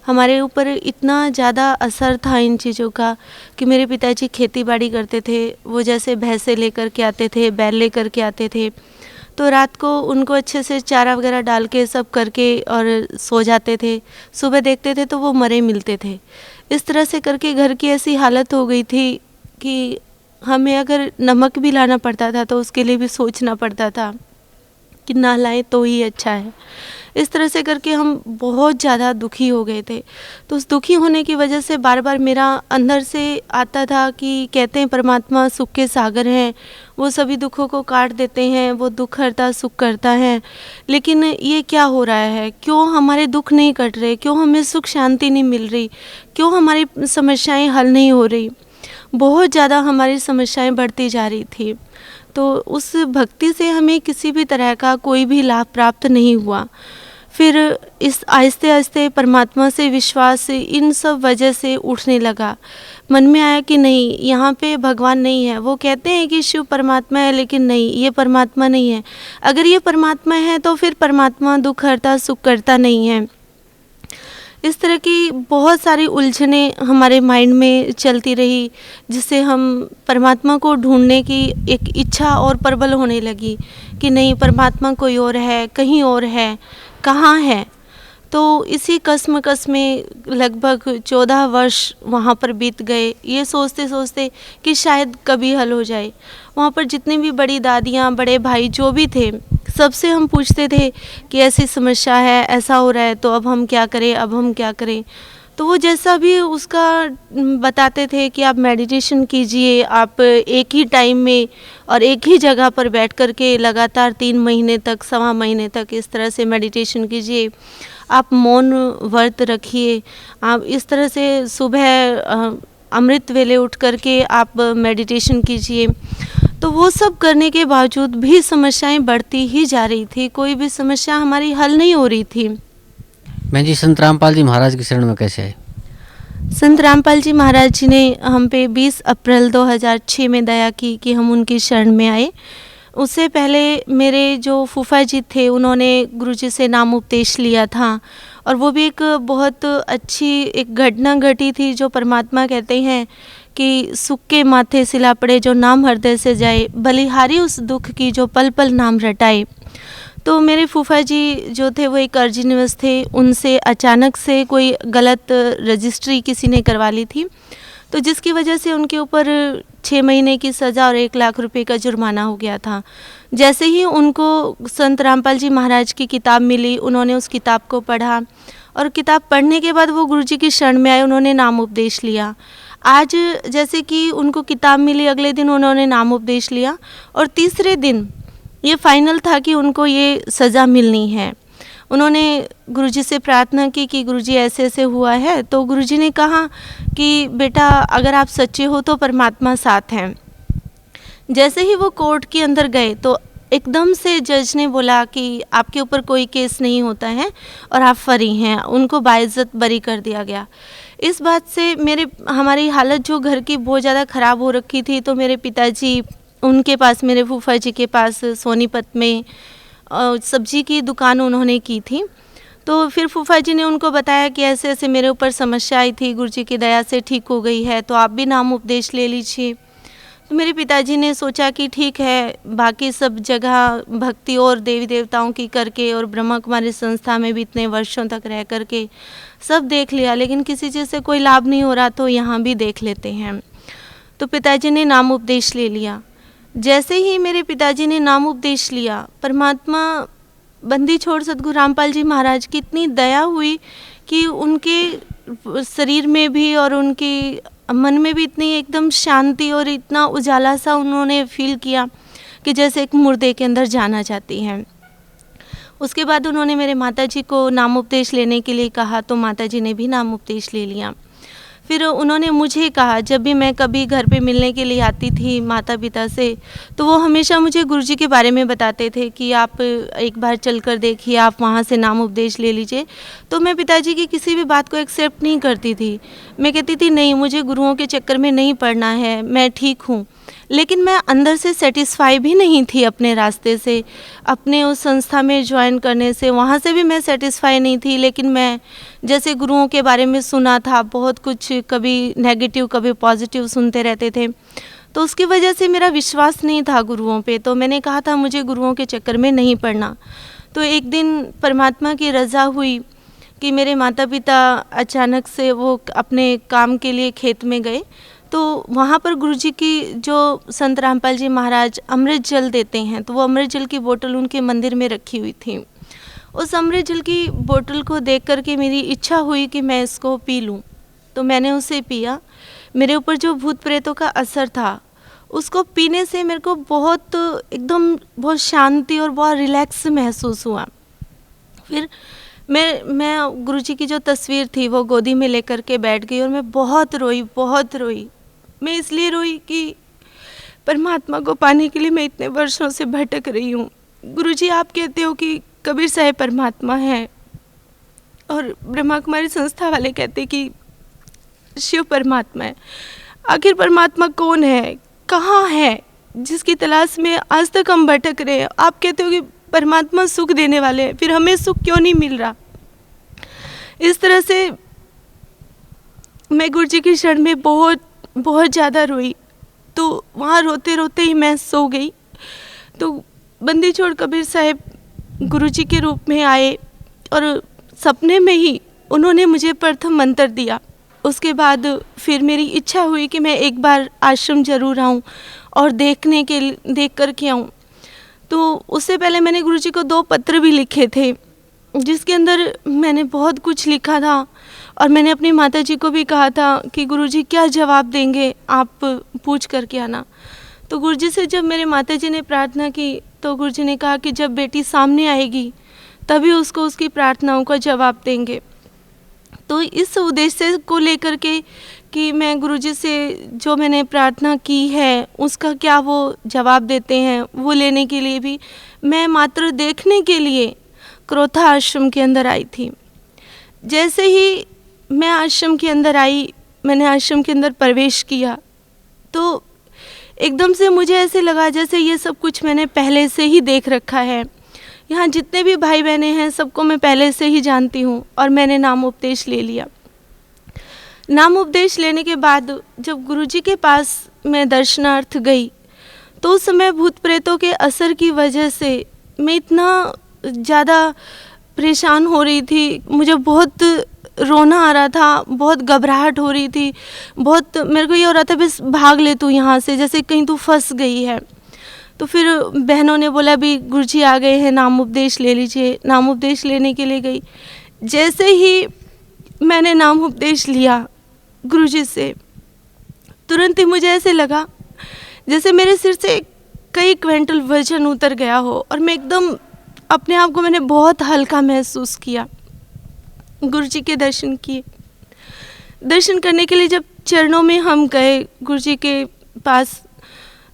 हमारे ऊपर इतना ज़्यादा असर था इन चीज़ों का कि मेरे पिताजी खेती बाड़ी करते थे, वो जैसे भैंसे लेकर के आते थे, बैल लेकर के आते थे, तो रात को उनको अच्छे से चारा वगैरह डाल के सब करके और सो जाते थे। सुबह देखते थे तो वो मरे मिलते थे। इस तरह से करके घर की ऐसी हालत हो गई थी कि हमें अगर नमक भी लाना पड़ता था तो उसके लिए भी सोचना पड़ता था कि ना लाए तो ही अच्छा है। इस तरह से करके हम बहुत ज़्यादा दुखी हो गए थे। तो उस दुखी होने की वजह से बार बार मेरा अंदर से आता था कि कहते हैं परमात्मा सुख के सागर हैं, वो सभी दुखों को काट देते हैं, वो दुख हरता सुख करता है। लेकिन ये क्या हो रहा है, क्यों हमारे दुख नहीं कट रहे, क्यों हमें सुख शांति नहीं मिल रही, क्यों हमारी समस्याएं हल नहीं हो रही। बहुत ज़्यादा हमारी समस्याएं बढ़ती जा रही थी। तो उस भक्ति से हमें किसी भी तरह का कोई भी लाभ प्राप्त नहीं हुआ। फिर इस आहिस्ते आहिस्ते परमात्मा से विश्वास इन सब वजह से उठने लगा। मन में आया कि नहीं, यहाँ पे भगवान नहीं है। वो कहते हैं कि शिव परमात्मा है, लेकिन नहीं, ये परमात्मा नहीं है। अगर ये परमात्मा है तो फिर परमात्मा दुख हरता सुख करता नहीं है। इस तरह की बहुत सारी उलझने हमारे माइंड में चलती रही, जिससे हम परमात्मा को ढूंढने की एक इच्छा और प्रबल होने लगी कि नहीं, परमात्मा कोई और है, कहीं और है, कहाँ है। तो इसी कसमकस में लगभग 14 वर्ष वहाँ पर बीत गए, ये सोचते सोचते कि शायद कभी हल हो जाए। वहाँ पर जितनी भी बड़ी दादियाँ, बड़े भाई जो भी थे, सबसे हम पूछते थे कि ऐसी समस्या है, ऐसा हो रहा है, तो अब हम क्या करें, अब हम क्या करें। तो वो जैसा भी उसका बताते थे कि आप मेडिटेशन कीजिए, आप एक ही टाइम में और एक ही जगह पर बैठ कर के लगातार 3 महीने तक, 1.25 महीने तक इस तरह से मेडिटेशन कीजिए, आप मौन व्रत रखिए, आप इस तरह से सुबह अमृत वेले उठ कर के आप मेडिटेशन कीजिए। तो वो सब करने के बावजूद भी समस्याएं बढ़ती ही जा रही थी, कोई भी समस्या हमारी हल नहीं हो रही थी। मैं जी संत रामपाल जी महाराज की शरण में कैसे आए? संत रामपाल जी महाराज जी ने हम पे 20 अप्रैल 2006 में दया की कि हम उनकी शरण में आए। उससे पहले मेरे जो फूफा जी थे, उन्होंने गुरुजी से नाम उपदेश लिया था, और वो भी एक बहुत अच्छी एक घटना घटी थी, जो परमात्मा कहते हैं कि सुख के माथे सिला पड़े जो नाम हृदय से जाए, बलिहारी उस दुख की जो पल पल नाम रटाए। तो मेरे फूफा जी जो थे वो एक अर्जी निवास थे, उनसे अचानक से कोई गलत रजिस्ट्री किसी ने करवा ली थी, तो जिसकी वजह से उनके ऊपर 6 महीने की सज़ा और 1 लाख रुपए का जुर्माना हो गया था। जैसे ही उनको संत रामपाल जी महाराज की किताब मिली, उन्होंने उस किताब को पढ़ा, और किताब पढ़ने के बाद वो गुरुजी की शरण में आए, उन्होंने नाम उपदेश लिया। आज जैसे कि उनको किताब मिली, अगले दिन उन्होंने नाम उपदेश लिया, और तीसरे दिन ये फाइनल था कि उनको ये सज़ा मिलनी है। उन्होंने गुरुजी से प्रार्थना की कि गुरुजी ऐसे ऐसे हुआ है, तो गुरुजी ने कहा कि बेटा अगर आप सच्चे हो तो परमात्मा साथ हैं। जैसे ही वो कोर्ट के अंदर गए तो एकदम से जज ने बोला कि आपके ऊपर कोई केस नहीं होता है और आप फरी हैं, उनको बाइज्जत बरी कर दिया गया। इस बात से हमारी हालत जो घर की बहुत ज़्यादा ख़राब हो रखी थी, तो मेरे पिताजी उनके पास, मेरे फूफा जी के पास सोनीपत में सब्जी की दुकान उन्होंने की थी। तो फिर फूफा जी ने उनको बताया कि ऐसे ऐसे मेरे ऊपर समस्या आई थी, गुरुजी की दया से ठीक हो गई है, तो आप भी नाम उपदेश ले लीजिए। तो मेरे पिताजी ने सोचा कि ठीक है, बाकी सब जगह भक्ति और देवी देवताओं की करके और ब्रह्मा कुमारी संस्था में भी इतने वर्षों तक रह करके सब देख लिया, लेकिन किसी चीज़ से कोई लाभ नहीं हो रहा, तो यहाँ भी देख लेते हैं। तो पिताजी ने नाम उपदेश ले लिया। जैसे ही मेरे पिताजी ने नाम उपदेश लिया, परमात्मा बंदी छोड़ सतगुरु रामपाल जी महाराज की इतनी दया हुई कि उनके शरीर में भी और उनके मन में भी इतनी एकदम शांति और इतना उजाला सा उन्होंने फील किया कि जैसे एक मुर्दे के अंदर जाना चाहती हैं। उसके बाद उन्होंने मेरे माताजी को नाम उपदेश लेने के लिए कहा, तो माताजी ने भी नाम उपदेश ले लिया। फिर उन्होंने मुझे कहा, जब भी मैं कभी घर पे मिलने के लिए आती थी माता पिता से, तो वो हमेशा मुझे गुरुजी के बारे में बताते थे कि आप एक बार चल कर देखिए, आप वहाँ से नाम उपदेश ले लीजिए। तो मैं पिताजी की किसी भी बात को एक्सेप्ट नहीं करती थी। मैं कहती थी नहीं, मुझे गुरुओं के चक्कर में नहीं पड़ना है, मैं ठीक हूँ। लेकिन मैं अंदर से सेटिस्फाई भी नहीं थी अपने रास्ते से, अपने उस संस्था में ज्वाइन करने से, वहाँ से भी मैं सेटिस्फाई नहीं थी। लेकिन मैं जैसे गुरुओं के बारे में सुना था, बहुत कुछ, कभी नेगेटिव कभी पॉजिटिव सुनते रहते थे, तो उसकी वजह से मेरा विश्वास नहीं था गुरुओं पे। तो मैंने कहा था मुझे गुरुओं के चक्कर में नहीं पड़ना। तो एक दिन परमात्मा की रज़ा हुई कि मेरे माता पिता अचानक से वो अपने काम के लिए खेत में गए, तो वहाँ पर गुरुजी की जो संत रामपाल जी महाराज अमृत जल देते हैं, तो वो अमृत जल की बोतल उनके मंदिर में रखी हुई थी। उस अमृत जल की बोतल को देख करके मेरी इच्छा हुई कि मैं इसको पी लूँ, तो मैंने उसे पिया। मेरे ऊपर जो भूत प्रेतों का असर था, उसको पीने से मेरे को बहुत शांति और बहुत रिलैक्स महसूस हुआ। फिर मैं गुरुजी की जो तस्वीर थी वो गोदी में लेकर के बैठ गई और मैं बहुत रोई। मैं इसलिए रोई कि परमात्मा को पाने के लिए मैं इतने वर्षों से भटक रही हूँ। गुरुजी, आप कहते हो कि कबीर साहब परमात्मा है, और ब्रह्मा कुमारी संस्था वाले कहते कि शिव परमात्मा है। आखिर परमात्मा कौन है, कहाँ है, जिसकी तलाश में आज तक हम भटक रहे हैं। आप कहते हो कि परमात्मा सुख देने वाले हैं, फिर हमें सुख क्यों नहीं मिल रहा। इस तरह से मैं गुरु जी की शरण में बहुत बहुत ज़्यादा रोई। तो वहाँ रोते रोते ही मैं सो गई। तो बंदी छोड़ कबीर साहब गुरु जी के रूप में आए और सपने में ही उन्होंने मुझे प्रथम मंत्र दिया। उसके बाद फिर मेरी इच्छा हुई कि मैं एक बार आश्रम ज़रूर आऊँ और देख कर के आऊँ। तो उससे पहले मैंने गुरु जी को 2 पत्र भी लिखे थे, जिसके अंदर मैंने बहुत कुछ लिखा था और मैंने अपनी माता जी को भी कहा था कि गुरु जी क्या जवाब देंगे, आप पूछ करके आना। तो गुरु जी से जब मेरे माता जी ने प्रार्थना की तो गुरु जी ने कहा कि जब बेटी सामने आएगी तभी उसको उसकी प्रार्थनाओं का जवाब देंगे। तो इस उद्देश्य को लेकर के कि मैं गुरुजी से जो मैंने प्रार्थना की है उसका क्या वो जवाब देते हैं, वो लेने के लिए भी मैं मात्र देखने के लिए क्रोथा आश्रम के अंदर आई थी। जैसे ही मैं आश्रम के अंदर आई, मैंने आश्रम के अंदर प्रवेश किया तो एकदम से मुझे ऐसे लगा जैसे ये सब कुछ मैंने पहले से ही देख रखा है। यहाँ जितने भी भाई बहनें हैं सबको मैं पहले से ही जानती हूँ और मैंने नाम उपदेश ले लिया। नाम उपदेश लेने के बाद जब गुरुजी के पास मैं दर्शनार्थ गई तो उस समय भूत प्रेतों के असर की वजह से मैं इतना ज़्यादा परेशान हो रही थी, मुझे बहुत रोना आ रहा था, बहुत घबराहट हो रही थी, बहुत मेरे को ये हो रहा था बस भाग ले तू यहाँ से, जैसे कहीं तू फंस गई है। तो फिर बहनों ने बोला भी गुरुजी आ गए हैं, नाम उपदेश ले लीजिए। नाम उपदेश लेने के लिए गई। जैसे ही मैंने नाम उपदेश लिया गुरुजी से, तुरंत ही मुझे ऐसे लगा जैसे मेरे सिर से कई क्विंटल वजन उतर गया हो और मैं एकदम अपने आप को मैंने बहुत हल्का महसूस किया। गुरुजी के दर्शन किए। दर्शन करने के लिए जब चरणों में हम गए गुरुजी के पास,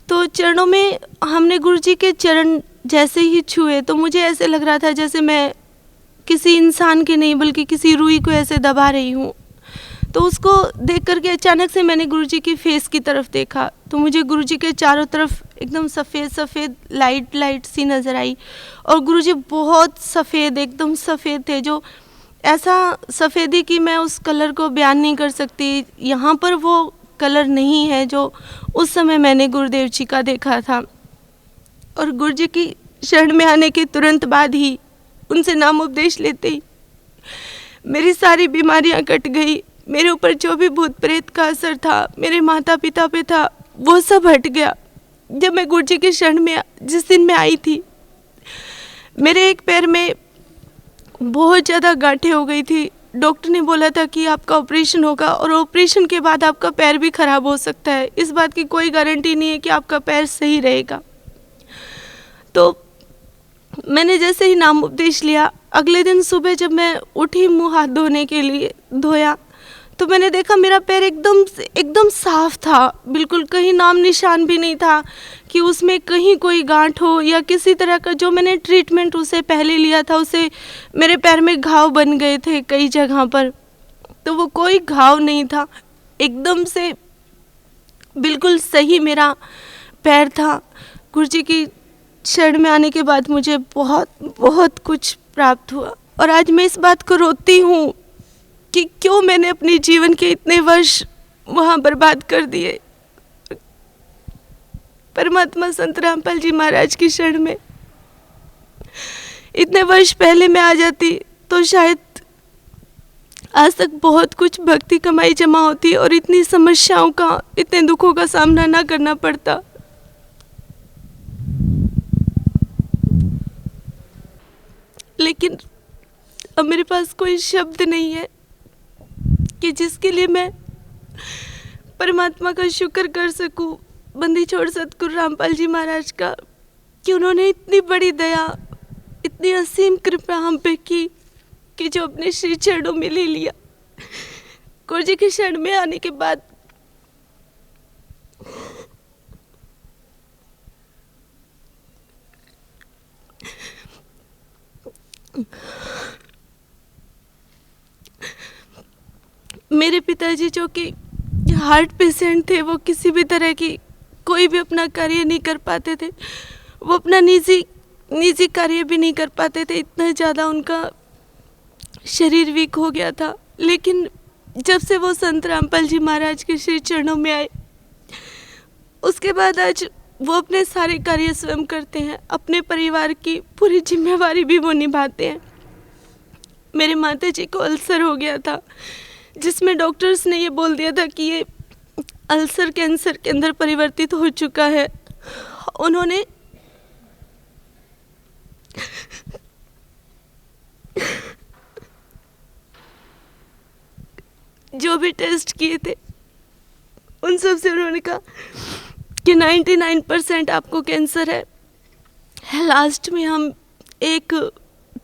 तो चरणों में हमने गुरुजी के चरण जैसे ही छुए तो मुझे ऐसे लग रहा था जैसे मैं किसी इंसान के नहीं बल्कि किसी रूई को ऐसे दबा रही हूँ। तो उसको देख करके अचानक से मैंने गुरुजी की फेस की तरफ देखा तो मुझे गुरुजी के चारों तरफ एकदम सफ़ेद सफ़ेद लाइट सी नज़र आई और गुरुजी बहुत सफ़ेद, एकदम सफ़ेद थे, जो ऐसा सफ़ेदी कि मैं उस कलर को बयान नहीं कर सकती। यहाँ पर वो कलर नहीं है जो उस समय मैंने गुरुदेव जी का देखा था। और गुरुजी की शरण में आने के तुरंत बाद ही उनसे नाम उपदेश लेते ही मेरी सारी बीमारियां कट गई। मेरे ऊपर जो भी भूत प्रेत का असर था, मेरे माता पिता पे था, वो सब हट गया। जब मैं गुरुजी की शरण में जिस दिन मैं आई थी, मेरे एक पैर में बहुत ज़्यादा गांठें हो गई थी। डॉक्टर ने बोला था कि आपका ऑपरेशन होगा और ऑपरेशन के बाद आपका पैर भी ख़राब हो सकता है। इस बात की कोई गारंटी नहीं है कि आपका पैर सही रहेगा। तो मैंने जैसे ही नाम उपदेश लिया, अगले दिन सुबह जब मैं उठी मुंह हाथ धोने के लिए धोया तो मैंने देखा मेरा पैर एकदम साफ था, बिल्कुल कहीं नाम निशान भी नहीं था कि उसमें कहीं कोई गांठ हो या किसी तरह का जो मैंने ट्रीटमेंट उसे पहले लिया था उसे मेरे पैर में घाव बन गए थे कई जगह पर, तो वो कोई घाव नहीं था। एकदम से बिल्कुल सही मेरा पैर था। गुरुजी की शरण में आने के बाद मुझे बहुत कुछ प्राप्त हुआ और आज मैं इस बात को रोती हूँ कि क्यों मैंने अपने जीवन के इतने वर्ष वहाँ बर्बाद कर दिए। परमात्मा संत रामपाल जी महाराज की शरण में इतने वर्ष पहले मैं आ जाती तो शायद आज तक बहुत कुछ भक्ति कमाई जमा होती और इतनी समस्याओं का, इतने दुखों का सामना ना करना पड़ता। लेकिन अब मेरे पास कोई शब्द नहीं है कि जिसके लिए मैं परमात्मा का शुक्र कर सकूं, बंदी छोड़ सतगुरु रामपाल जी महाराज का, कि उन्होंने इतनी बड़ी दया, इतनी असीम कृपा हम पे की कि जो अपने श्री चरणों में ले लिया। गुरु जी के शरण में आने के बाद मेरे पिताजी जो कि हार्ट पेशेंट थे, वो किसी भी तरह की कोई भी अपना कार्य नहीं कर पाते थे। वो अपना निजी कार्य भी नहीं कर पाते थे, इतना ज़्यादा उनका शरीर वीक हो गया था। लेकिन जब से वो संत रामपाल जी महाराज के श्री चरणों में आए, उसके बाद आज वो अपने सारे कार्य स्वयं करते हैं, अपने परिवार की पूरी जिम्मेवारी भी वो निभाते हैं। मेरे माता जी को अल्सर हो गया था, जिसमें डॉक्टर्स ने ये बोल दिया था कि ये अल्सर कैंसर के अंदर परिवर्तित हो चुका है। उन्होंने जो भी टेस्ट किए थे उन सब से उन्होंने कहा कि 99% आपको कैंसर है। लास्ट में हम एक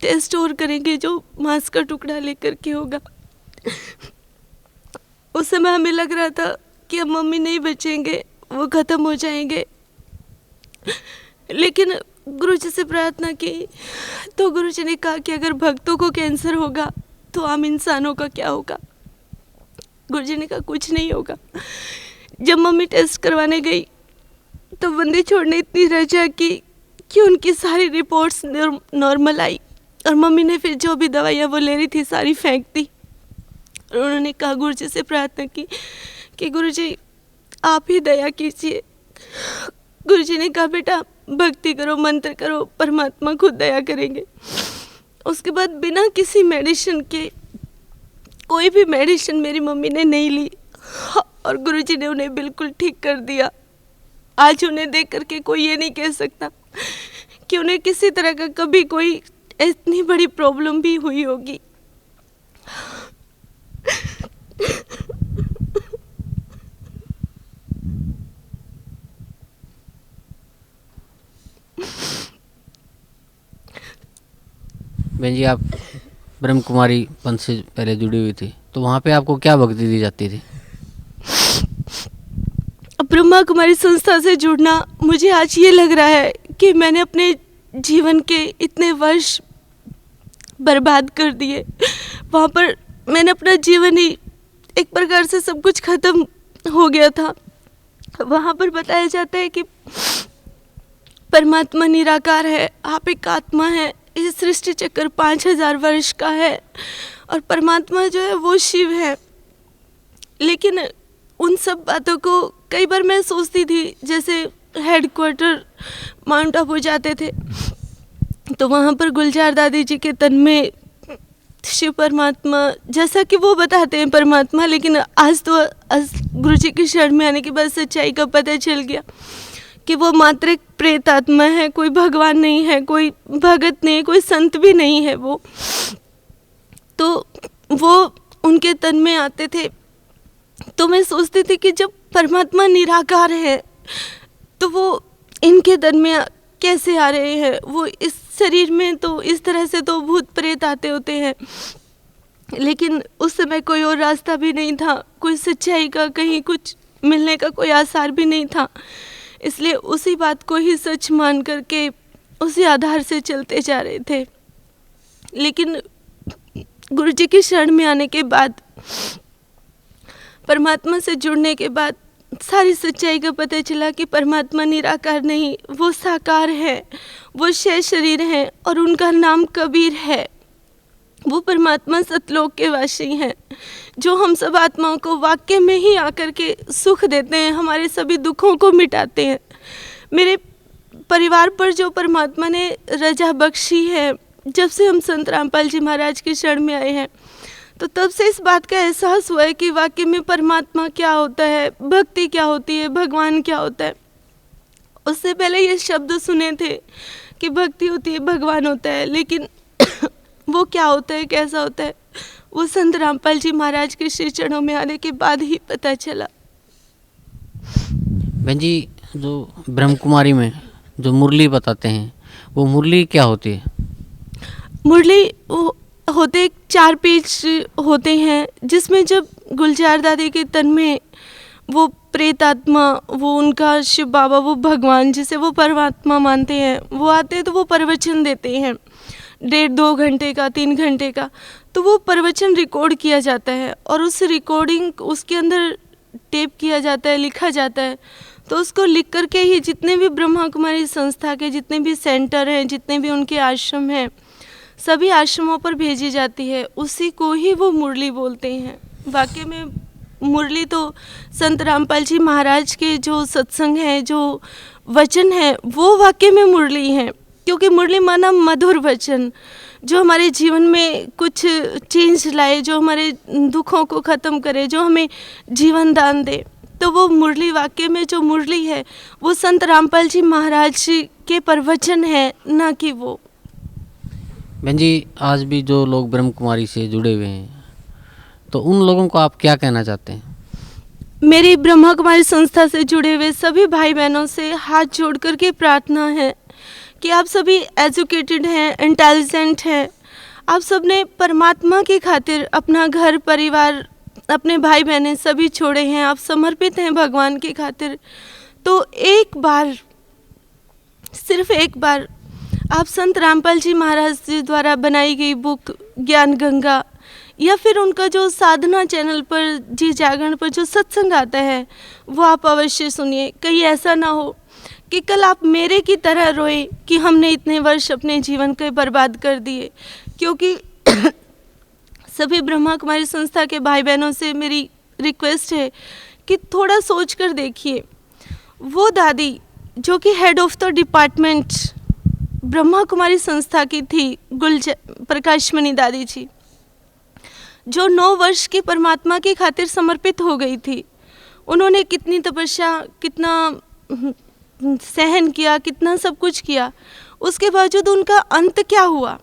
टेस्ट और करेंगे जो मांस का टुकड़ा लेकर के होगा। उस समय हमें लग रहा था कि अब मम्मी नहीं बचेंगे, वो ख़त्म हो जाएंगे। लेकिन गुरुजी से प्रार्थना की तो गुरुजी ने कहा कि अगर भक्तों को कैंसर होगा तो आम इंसानों का क्या होगा। गुरुजी ने कहा कुछ नहीं होगा। जब मम्मी टेस्ट करवाने गई तो बंदी छोड़ ने इतनी रजा की कि उनकी सारी रिपोर्ट्स नॉर्मल आई, और मम्मी ने फिर जो भी दवाइयाँ वो ले रही थी सारी फेंक दी। और उन्होंने कहा गुरुजी से प्रार्थना की कि गुरुजी आप ही दया कीजिए। गुरुजी ने कहा बेटा भक्ति करो, मंत्र करो, परमात्मा खुद दया करेंगे। उसके बाद बिना किसी मेडिसिन के, कोई भी मेडिसिन मेरी मम्मी ने नहीं ली और गुरुजी ने उन्हें बिल्कुल ठीक कर दिया। आज उन्हें देख करके कोई ये नहीं कह सकता कि उन्हें किसी तरह का कभी कोई इतनी बड़ी प्रॉब्लम भी हुई होगी। बहन जी, आप ब्रह्म कुमारी पंथ से पहले जुड़ी हुई थी, तो वहाँ पे आपको क्या भक्ति दी जाती थी? ब्रह्मा कुमारी संस्था से जुड़ना, मुझे आज ये लग रहा है कि मैंने अपने जीवन के इतने वर्ष बर्बाद कर दिए। वहाँ पर मैंने अपना जीवन ही एक प्रकार से सब कुछ खत्म हो गया था। वहाँ पर बताया जाता है कि परमात्मा निराकार है, आप एक आत्मा है। इस सृष्टि चक्र 5000 वर्ष का है और परमात्मा जो है वो शिव है। लेकिन उन सब बातों को कई बार मैं सोचती थी, जैसे हेडक्वार्टर माउंट आबू जाते थे तो वहाँ पर गुलजार दादी जी के तन में शिव परमात्मा, जैसा कि वो बताते हैं परमात्मा, लेकिन आज तो गुरु जी की शरण में आने के बाद सच्चाई का पता चल गया कि वो मात्र एक प्रेत आत्मा है, कोई भगवान नहीं है, कोई भगत नहीं, कोई संत भी नहीं है। वो उनके तन में आते थे तो मैं सोचती थी कि जब परमात्मा निराकार है तो वो इनके तन में कैसे आ रहे हैं। वो इस शरीर में तो इस तरह से तो भूत प्रेत आते होते हैं, लेकिन उस समय कोई और रास्ता भी नहीं था, कोई सच्चाई का कहीं कुछ मिलने का कोई आसार भी नहीं था। इसलिए उसी बात को ही सच मान करके उसी आधार से चलते जा रहे थे। लेकिन गुरु जी की शरण में आने के बाद, परमात्मा से जुड़ने के बाद सारी सच्चाई का पता चला कि परमात्मा निराकार नहीं, वो साकार है, वो शय शरीर है और उनका नाम कबीर है। वो परमात्मा सतलोक के वासी हैं, जो हम सब आत्माओं को वाक्य में ही आकर के सुख देते हैं, हमारे सभी दुखों को मिटाते हैं। मेरे परिवार पर जो परमात्मा ने रजा बख्शी है, जब से हम संत रामपाल जी महाराज की शरण में आए हैं, तो तब से इस बात का एहसास हुआ है कि वाकई में परमात्मा क्या होता है, भक्ति क्या होती है, भगवान क्या होता है। उससे पहले ये शब्द सुने थे कि भक्ति होती है, भगवान होता है, लेकिन वो क्या होता है, कैसा होता है, वो संत रामपाल जी महाराज के श्री चरणों में आने के बाद ही पता चला। बहन जी, जो ब्रह्म कुमारी में जो मुरली बताते हैं, वो मुरली क्या होती है? मुरली होते 4 पेज होते हैं, जिसमें जब गुलजार दादी के तन में वो प्रेत आत्मा, वो उनका शिव बाबा, वो भगवान जिसे वो परमात्मा मानते हैं, वो आते हैं तो वो प्रवचन देते हैं 1.5-2 घंटे का, 3 घंटे का। तो तो वो प्रवचन रिकॉर्ड किया जाता है और उस रिकॉर्डिंग उसके अंदर टेप किया जाता है, लिखा जाता है। तो उसको लिख करके ही जितने भी ब्रह्मा कुमारी संस्था के जितने भी सेंटर हैं, जितने भी उनके आश्रम हैं, सभी आश्रमों पर भेजी जाती है। उसी को ही वो मुरली बोलते हैं। वाकई में मुरली तो संत रामपाल जी महाराज के जो सत्संग है, जो वचन है, वो वाकई में मुरली है। क्योंकि मुरली माना मधुर वचन, जो हमारे जीवन में कुछ चेंज लाए, जो हमारे दुखों को ख़त्म करे, जो हमें जीवन दान दे। तो वो मुरली वाकई में जो मुरली है वो संत रामपाल जी महाराज के प्रवचन है, ना कि वो। बहन जी, आज भी जो लोग ब्रह्म कुमारी से जुड़े हुए हैं, तो उन लोगों को आप क्या कहना चाहते हैं? मेरी ब्रह्मा कुमारी संस्था से जुड़े हुए सभी भाई बहनों से हाथ जोड़ कर के प्रार्थना है कि आप सभी एजुकेटेड हैं, इंटेलिजेंट हैं, आप सब ने परमात्मा की खातिर अपना घर परिवार, अपने भाई बहनें सभी छोड़े हैं, आप समर्पित हैं भगवान की खातिर। तो एक बार, सिर्फ एक बार आप संत रामपाल जी महाराज जी द्वारा बनाई गई बुक ज्ञान गंगा, या फिर उनका जो साधना चैनल पर जी जागरण पर जो सत्संग आता है, वो आप अवश्य सुनिए। कहीं ऐसा ना हो कि कल आप मेरे की तरह रोए कि हमने इतने वर्ष अपने जीवन के बर्बाद कर दिए। क्योंकि सभी ब्रह्मा कुमारी संस्था के भाई बहनों से मेरी रिक्वेस्ट है कि थोड़ा सोच कर देखिए, वो दादी जो कि head of the department Brahma Kumari संस्था की थी, प्रकाशमणि दादी जी, जो 9 वर्ष की परमात्मा की खातिर समर्पित हो गई थी। उन्होंने कितनी तपस्या, कितना सहन किया, कितना सब कुछ किया, उसके बावजूद उनका अंत क्या हुआ?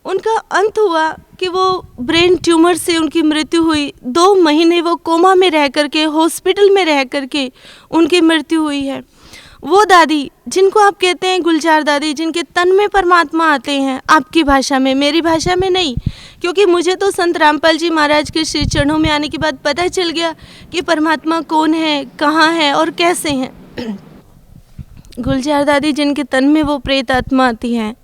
उनका अंत हुआ कि वो ब्रेन ट्यूमर से उनकी मृत्यु हुई। 2 महीने वो कोमा में रह करके, हॉस्पिटल में रह करके उनकी मृत्यु हुई है। वो दादी जिनको आप कहते हैं गुलजार दादी, जिनके तन में परमात्मा आते हैं, आपकी भाषा में, मेरी भाषा में नहीं, क्योंकि मुझे तो संत रामपाल जी महाराज के श्री चरणों में आने के बाद पता चल गया कि परमात्मा कौन है, कहाँ है और कैसे हैं। गुलजार दादी जिनके तन में वो प्रेत आत्मा आती है,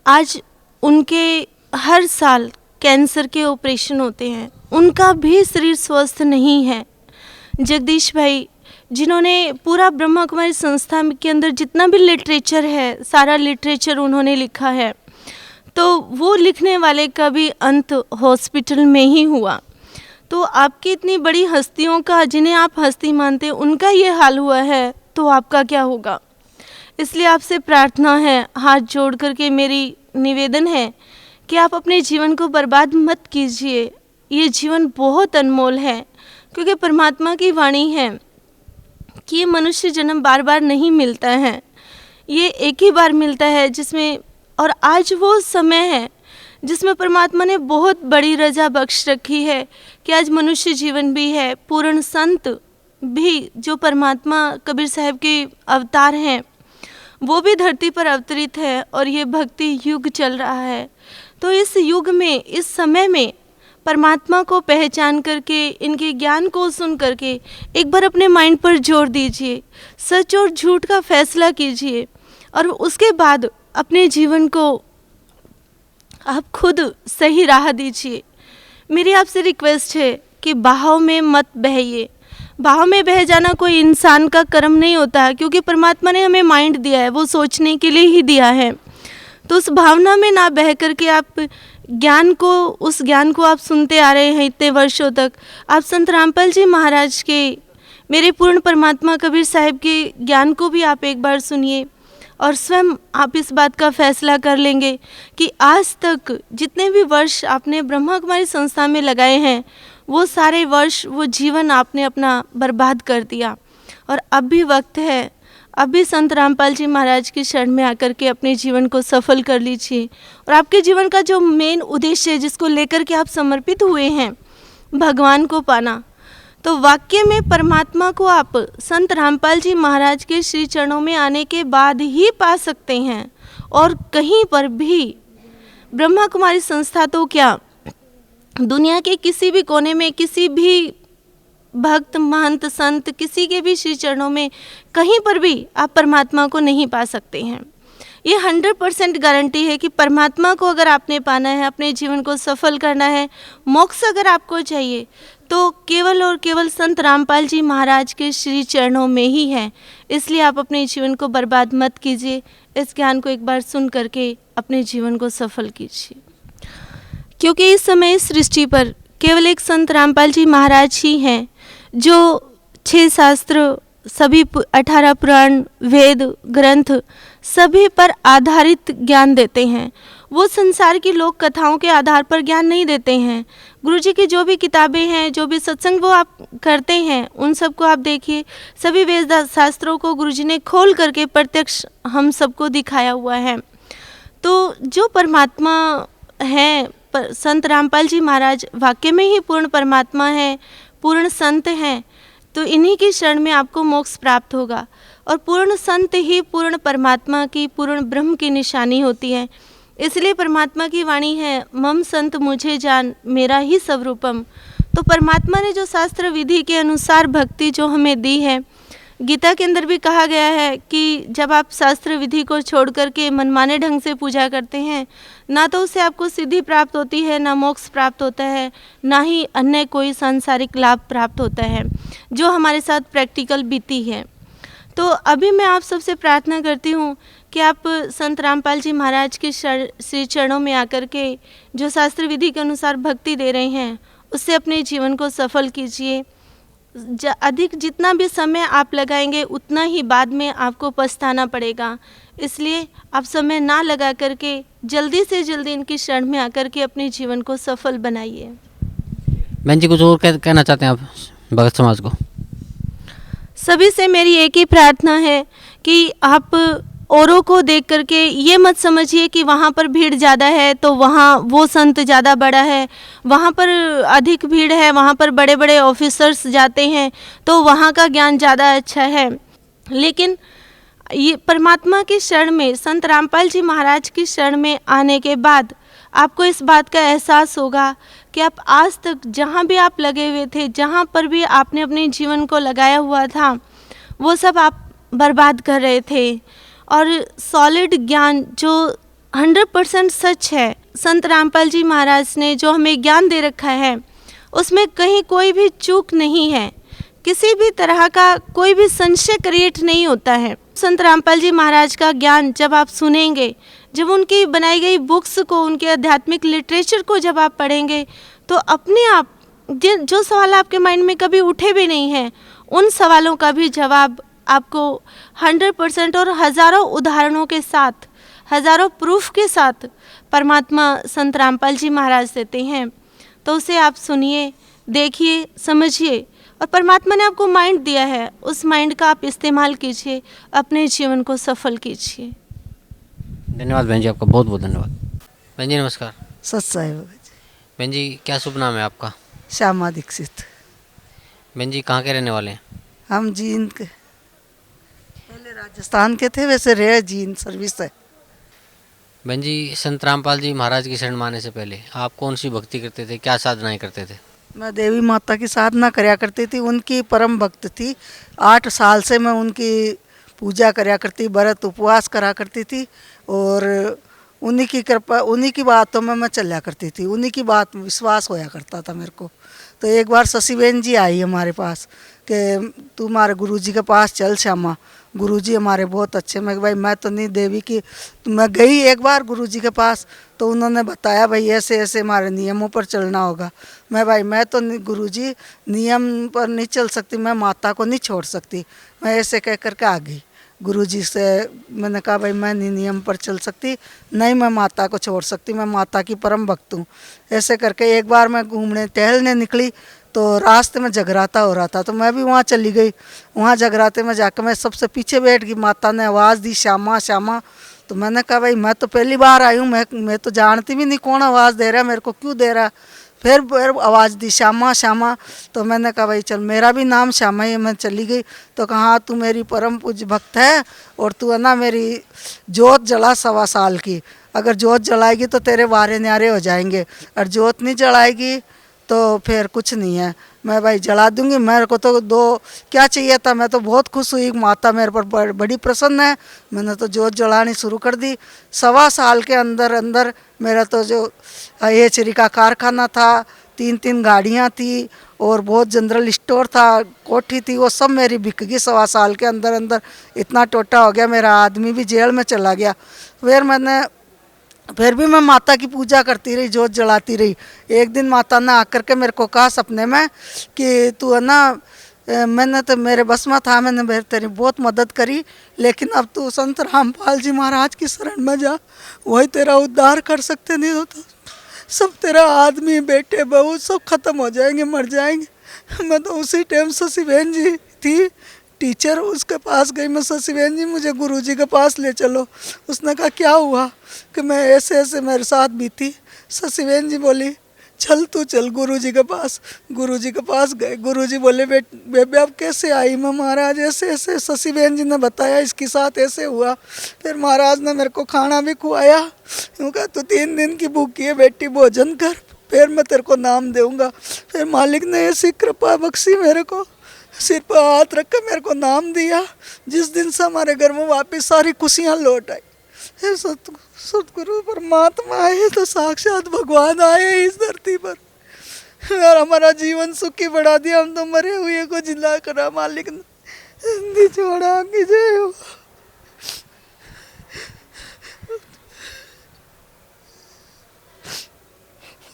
आज उनके हर साल कैंसर के ऑपरेशन होते हैं, उनका भी शरीर स्वस्थ नहीं है। जगदीश भाई जिन्होंने पूरा ब्रह्मा कुमारी संस्था के अंदर जितना भी लिटरेचर है, सारा लिटरेचर उन्होंने लिखा है, तो वो लिखने वाले का भी अंत हॉस्पिटल में ही हुआ। तो आपकी इतनी बड़ी हस्तियों का, जिन्हें आप हस्ती मानते हैं, उनका ये हाल हुआ है, तो आपका क्या होगा? इसलिए आपसे प्रार्थना है, हाथ जोड़ करके मेरी निवेदन है कि आप अपने जीवन को बर्बाद मत कीजिए। ये जीवन बहुत अनमोल है, क्योंकि परमात्मा की वाणी है कि ये मनुष्य जन्म बार बार नहीं मिलता है, ये एक ही बार मिलता है, जिसमें, और आज वो समय है जिसमें परमात्मा ने बहुत बड़ी रजा बख्श रखी है कि आज मनुष्य जीवन भी है। पूर्ण संत भी जो परमात्मा कबीर साहब के अवतार हैं, वो भी धरती पर अवतरित है और ये भक्ति युग चल रहा है। तो इस युग में, इस समय में परमात्मा को पहचान करके, इनके ज्ञान को सुन करके एक बार अपने माइंड पर जोर दीजिए, सच और झूठ का फैसला कीजिए, और उसके बाद अपने जीवन को आप खुद सही राह दीजिए। मेरी आपसे रिक्वेस्ट है कि बहाव में मत बहिए। बहाव में बह जाना कोई इंसान का कर्म नहीं होता है, क्योंकि परमात्मा ने हमें माइंड दिया है, वो सोचने के लिए ही दिया है। तो उस भावना में ना बह करके आप ज्ञान को, उस ज्ञान को आप सुनते आ रहे हैं इतने वर्षों तक। आप संत रामपाल जी महाराज के, मेरे पूर्ण परमात्मा कबीर साहब के ज्ञान को भी आप एक बार सुनिए, और स्वयं आप इस बात का फैसला कर लेंगे कि आज तक जितने भी वर्ष आपने ब्रह्मा कुमारी संस्था में लगाए हैं, वो सारे वर्ष, वो जीवन आपने अपना बर्बाद कर दिया। और अब भी वक्त है, अब भी संत रामपाल जी महाराज की शरण में आकर के अपने जीवन को सफल कर लीजिए। और आपके जीवन का जो मेन उद्देश्य है, जिसको लेकर के आप समर्पित हुए हैं, भगवान को पाना, तो वाक्य में परमात्मा को आप संत रामपाल जी महाराज के श्री चरणों में आने के बाद ही पा सकते हैं, और कहीं पर भी। ब्रह्मा कुमारी संस्था तो क्या, दुनिया के किसी भी कोने में, किसी भी भक्त, महंत, संत, किसी के भी श्री चरणों में कहीं पर भी आप परमात्मा को नहीं पा सकते हैं। ये 100% गारंटी है कि परमात्मा को अगर आपने पाना है, अपने जीवन को सफल करना है, मोक्ष अगर आपको चाहिए, तो केवल और केवल संत रामपाल जी महाराज के श्री चरणों में ही है। इसलिए आप अपने जीवन को बर्बाद मत कीजिए, इस ज्ञान को एक बार सुन करके अपने जीवन को सफल कीजिए। क्योंकि इस समय इस सृष्टि पर केवल एक संत रामपाल जी महाराज ही हैं जो 6 शास्त्र, सभी 18 पुराण, वेद ग्रंथ सभी पर आधारित ज्ञान देते हैं। वो संसार की लोक कथाओं के आधार पर ज्ञान नहीं देते हैं। गुरुजी की जो भी किताबें हैं, जो भी सत्संग वो आप करते हैं, उन सबको आप देखिए, सभी वेद शास्त्रों को गुरुजी ने खोल करके प्रत्यक्ष हम सबको दिखाया हुआ है। तो जो परमात्मा हैं, संत रामपाल जी महाराज वाकई में ही पूर्ण परमात्मा है, पूर्ण संत हैं। तो इन्हीं की शरण में आपको मोक्ष प्राप्त होगा। और पूर्ण संत ही पूर्ण परमात्मा की, पूर्ण ब्रह्म की निशानी होती है। इसलिए परमात्मा की वाणी है, मम संत मुझे जान मेरा ही स्वरूपम। तो परमात्मा ने जो शास्त्र विधि के अनुसार भक्ति जो हमें दी है, गीता के अंदर भी कहा गया है कि जब आप शास्त्र विधि को छोड़ करके मनमाने ढंग से पूजा करते हैं, ना तो उससे आपको सिद्धि प्राप्त होती है, ना मोक्ष प्राप्त होता है, ना ही अन्य कोई सांसारिक लाभ प्राप्त होता है, जो हमारे साथ प्रैक्टिकल बीती है। तो अभी मैं आप सबसे प्रार्थना करती हूँ कि आप संत रामपाल जी महाराज के श्री चरणों में आकर के जो शास्त्र विधि के अनुसार भक्ति दे रहे हैं, उससे अपने जीवन को सफल कीजिए। अधिक जितना भी समय आप लगाएंगे, उतना ही बाद में आपको पछताना पड़ेगा। इसलिए आप समय ना लगा करके जल्दी से जल्दी इनकी शरण में आकर के अपने जीवन को सफल बनाइए। बहन जी, कुछ और कहना चाहते हैं आप भगत समाज को? सभी से मेरी एक ही प्रार्थना है कि आप औरों को देख करके ये मत समझिए कि वहाँ पर भीड़ ज़्यादा है तो वहाँ वो संत ज़्यादा बड़ा है, वहाँ पर अधिक भीड़ है, वहाँ पर बड़े बड़े ऑफिसर्स जाते हैं तो वहाँ का ज्ञान ज़्यादा अच्छा है। लेकिन ये परमात्मा की शरण में, संत रामपाल जी महाराज की शरण में आने के बाद आपको इस बात का एहसास होगा कि आप आज तक जहाँ भी आप लगे हुए थे, जहाँ पर भी आपने अपने जीवन को लगाया हुआ था, वो सब आप बर्बाद कर रहे थे। और सॉलिड ज्ञान जो 100% सच है, संत रामपाल जी महाराज ने जो हमें ज्ञान दे रखा है, उसमें कहीं कोई भी चूक नहीं है, किसी भी तरह का कोई भी संशय क्रिएट नहीं होता है। संत रामपाल जी महाराज का ज्ञान जब आप सुनेंगे, जब उनकी बनाई गई बुक्स को, उनके आध्यात्मिक लिटरेचर को जब आप पढ़ेंगे, तो अपने आप जो सवाल आपके माइंड में कभी उठे भी नहीं हैं, उन सवालों का भी जवाब आपको 100% और हज़ारों उदाहरणों के साथ, हज़ारों प्रूफ के साथ परमात्मा संत रामपाल जी महाराज देते हैं। तो उसे आप सुनिए, देखिए, समझिए, और परमात्मा ने आपको माइंड दिया है, उस माइंड का आप इस्तेमाल कीजिए, अपने जीवन को सफल कीजिए। धन्यवाद बहन जी, आपका बहुत बहुत धन्यवाद। बहन जी नमस्कार। सच साहिब। बहन जी, क्या शुभ नाम है आपका? श्यामा दीक्षित। बहन जी, कहाँ के रहने वाले हैं? हम जींद के, पहले राजस्थान के थे, वैसे रहे जींद सर्विस है। बहन जी, संत रामपाल जी महाराज की शरण में आने से पहले आप कौन सी भक्ति करते थे, क्या साधनाएं करते थे? मैं देवी माता की साधना करया करती थी, उनकी परम भक्त थी। 8 साल से मैं उनकी पूजा करया करती, व्रत उपवास करा करती थी, और उन्हीं की कृपा, उन्हीं की बातों में मैं चला करती थी, उन्हीं की बात में विश्वास होया करता था मेरे को। तो एक बार शशिबेन जी आई हमारे पास कि तू हमारे गुरुजी के पास चल श्यामा, गुरुजी हमारे बहुत अच्छे। मैं भाई मैं तो नहीं देवी की, तो मैं गई एक बार गुरुजी के पास, तो उन्होंने बताया भाई ऐसे ऐसे हमारे नियमों पर चलना होगा। मैं भाई मैं तो नहीं गुरुजी, नियम पर नहीं चल सकती, मैं माता को नहीं छोड़ सकती। मैं ऐसे कह करके आ गई गुरुजी से। मैंने कहा भाई मैं नहीं नियम पर चल सकती, नहीं मैं माता को छोड़ सकती, मैं माता की परम भक्त हूँ। ऐसे करके एक बार मैं घूमने टहलने निकली तो रास्ते में जगराता हो रहा था, तो मैं भी वहाँ चली गई। वहाँ जगराते में जाकर मैं सबसे पीछे बैठ गई। माता ने आवाज़ दी श्यामा श्यामा, तो मैंने कहा भाई मैं तो पहली बार आई हूँ, मैं तो जानती भी नहीं कौन आवाज़ दे रहा है, मेरे को क्यों दे रहा। फिर आवाज़ दी श्यामा श्यामा, तो मैंने कहा भाई चल मेरा भी नाम श्यामा ही है। मैं चली गई तो कहा तू मेरी परम पूज्य भक्त है, और तू है ना मेरी जोत जला 1.25 साल की, अगर जोत जलाएगी तो तेरे वारे न्यारे हो जाएंगे, और जोत नहीं जलाएगी तो फिर कुछ नहीं है, मैं भाई जला दूंगी। मेरे को तो दो क्या चाहिए था, मैं तो बहुत खुश हुई, माता मेरे पर बड़ी प्रसन्न है। मैंने तो जोत जलानी शुरू कर दी। 1.25 साल के अंदर अंदर मेरा तो जो हेचरी का कारखाना था, 3 गाड़ियाँ थी और बहुत जनरल स्टोर था, कोठी थी, वो सब मेरी बिक गई 1.25 साल के अंदर अंदर। इतना टोटा हो गया, मेरा आदमी भी जेल में चला गया। फिर भी मैं माता की पूजा करती रही, जोत जलाती रही। एक दिन माता ने आकर के मेरे को कहा सपने में कि तू है ना, मैंने तो मेरे बस में था, मैंने तेरी बहुत मदद करी, लेकिन अब तू संत रामपाल जी महाराज की शरण में जा, वही तेरा उद्धार कर सकते, नहीं होता सब तेरा आदमी बेटे बहू सब खत्म हो जाएंगे, मर जाएंगे। मैं तो उसी टाइम शशि बहन जी थी टीचर, उसके पास गई मैं, शशि बहन जी मुझे गुरुजी के पास ले चलो। उसने कहा क्या हुआ, कि मैं ऐसे ऐसे मेरे साथ बीती। शशि बहन जी बोली चल तू चल गुरुजी के पास। गुरुजी के पास गए, गुरुजी बोले बेबे अब कैसे आई मैं, महाराज ऐसे ऐसे। शशि बहन जी ने बताया इसके साथ ऐसे हुआ। फिर महाराज ने मेरे को खाना भी खुआया, यूँ कहा तू 3 दिन की भूखी है बेटी, भोजन कर, फिर मैं तेरे को नाम दूंगा। फिर मालिक ने ऐसी कृपा बख्शी मेरे को, सिर पर हाथ रख कर मेरे को नाम दिया। जिस दिन से हमारे घर में वापस सारी खुशियाँ लौट आई। सतगुरु परमात्मा आए तो साक्षात भगवान आए इस धरती पर और हमारा जीवन सुखी बढ़ा दिया। हम तो मरे हुए को जिंदा करा मालिक ने, छोड़ा की जय हो।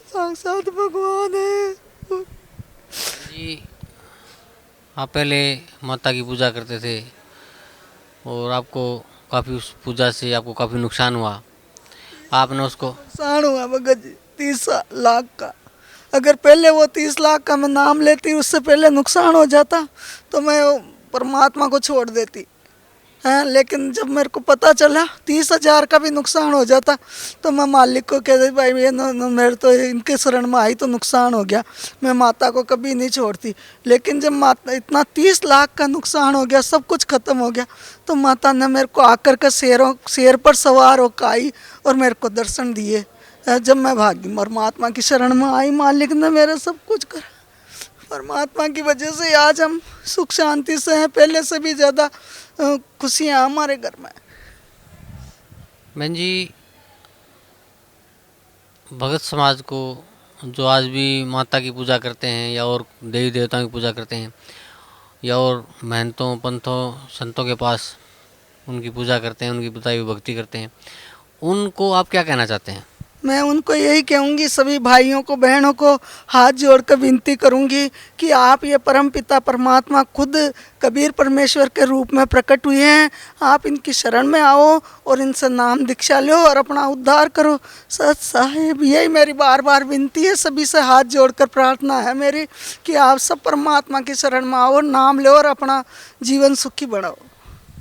साक्षात भगवान है जी। आप पहले माता की पूजा करते थे और आपको काफ़ी उस पूजा से आपको काफ़ी नुकसान हुआ, आपने उसको नुकसान हुआ भगत जी 30 लाख का। अगर पहले वो 30 लाख का मैं नाम लेती, उससे पहले नुकसान हो जाता तो मैं परमात्मा को छोड़ देती है। लेकिन जब मेरे को पता चला 30,000 का भी नुकसान हो जाता तो मैं मालिक को कह दी भाई ये मेरे तो इनके शरण में आई तो नुकसान हो गया, मैं माता को कभी नहीं छोड़ती। लेकिन जब माता इतना 30 लाख का नुकसान हो गया, सब कुछ ख़त्म हो गया, तो माता ने मेरे को आकर के शेर पर सवार होकर आई और मेरे को दर्शन दिए। जब मैं भागी परमात्मा की शरण में आई, मालिक ने मेरा सब कुछ करा। परमात्मा की वजह से आज हम सुख शांति से हैं, पहले से भी ज़्यादा खुशियाँ हमारे घर में। बहन जी, भगत समाज को जो आज भी माता की पूजा करते हैं या और देवी देवताओं की पूजा करते हैं या और महंतों पंथों संतों के पास उनकी पूजा करते हैं, उनकी बताई हुई भक्ति करते हैं, उनको आप क्या कहना चाहते हैं? मैं उनको यही कहूँगी, सभी भाइयों को बहनों को हाथ जोड़कर विनती करूँगी कि आप ये परम पिता परमात्मा खुद कबीर परमेश्वर के रूप में प्रकट हुए हैं, आप इनकी शरण में आओ और इनसे नाम दीक्षा लो और अपना उद्धार करो। सच साहिब यही मेरी बार बार विनती है, सभी से हाथ जोड़कर प्रार्थना है मेरी कि आप सब परमात्मा की शरण में आओ, नाम लो और अपना जीवन सुखी बढ़ाओ।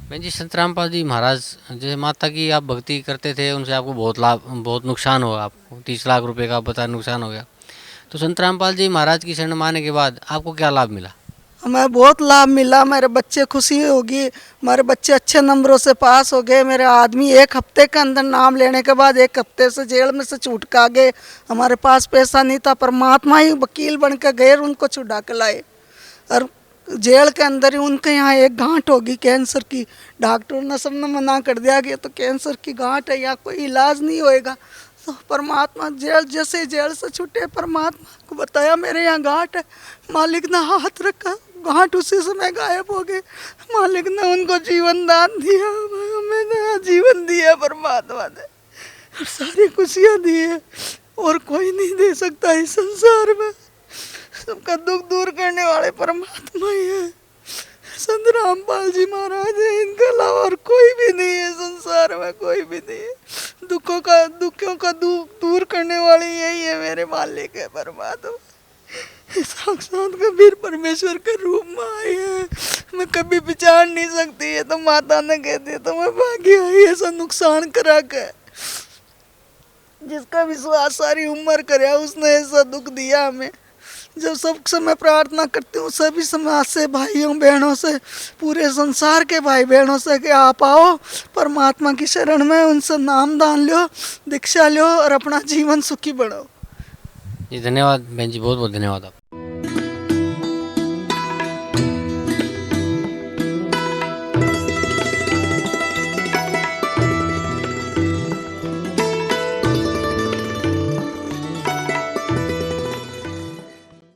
बहन जी, संत रामपाल जी महाराज जैसे माता की आप भक्ति करते थे, उनसे आपको बहुत नुकसान हुआ, आपको 30 लाख रुपए का बता नुकसान हो गया, तो संत रामपाल जी महाराज की शरण में आने के बाद आपको क्या लाभ मिला? हमें बहुत लाभ मिला, मेरे बच्चे खुशी होगी, हमारे बच्चे अच्छे नंबरों से पास हो गए, मेरे आदमी 1 हफ्ते के अंदर नाम लेने के बाद 1 हफ्ते से जेल में से छूट का गए। हमारे पास पैसा नहीं था, परमात्मा ही वकील बन के गए, उनको छुड़ा के लाए और जेल के अंदर ही उनके यहाँ एक गांठ होगी कैंसर की, डॉक्टर ने सबने मना कर दिया कि तो कैंसर की गांठ है, यहाँ कोई इलाज नहीं होएगा। तो परमात्मा जैसे जेल से छूटे, परमात्मा को बताया मेरे यहाँ गांठ है, मालिक ने हाथ रखा, गांठ उसी समय गायब हो गए। मालिक ने उनको जीवन दान दिया, हमें नया जीवन दिया परमात्मा ने, और सारी खुशियाँ दी है और कोई नहीं दे सकता इस संसार में। सबका दुख दूर करने वाले परमात्मा ही है, संत रामपाल जी महाराज है, इनके अलावा और कोई भी नहीं है संसार में, कोई भी नहीं है। दुखों का दुख दूर करने वाले यही है, मेरे मालिक है परमात्मा, साक्षात कबीर परमेश्वर के रूप में आए हैं। मैं कभी पहचान नहीं सकती है, तो माता ने कह दिया तो मैं भागी आई ऐसा नुकसान करा के। जिसका विश्वास सारी उम्र करे उसने ऐसा दुख दिया हमें। जब सबसे मैं प्रार्थना करती हूँ सभी समाज से, भाइयों बहनों से, पूरे संसार के भाई बहनों से कि आप आओ परमात्मा की शरण में, उनसे नाम दान लो, दीक्षा लो और अपना जीवन सुखी बढ़ाओ। जी धन्यवाद बहन जी, बहुत बहुत धन्यवाद आप।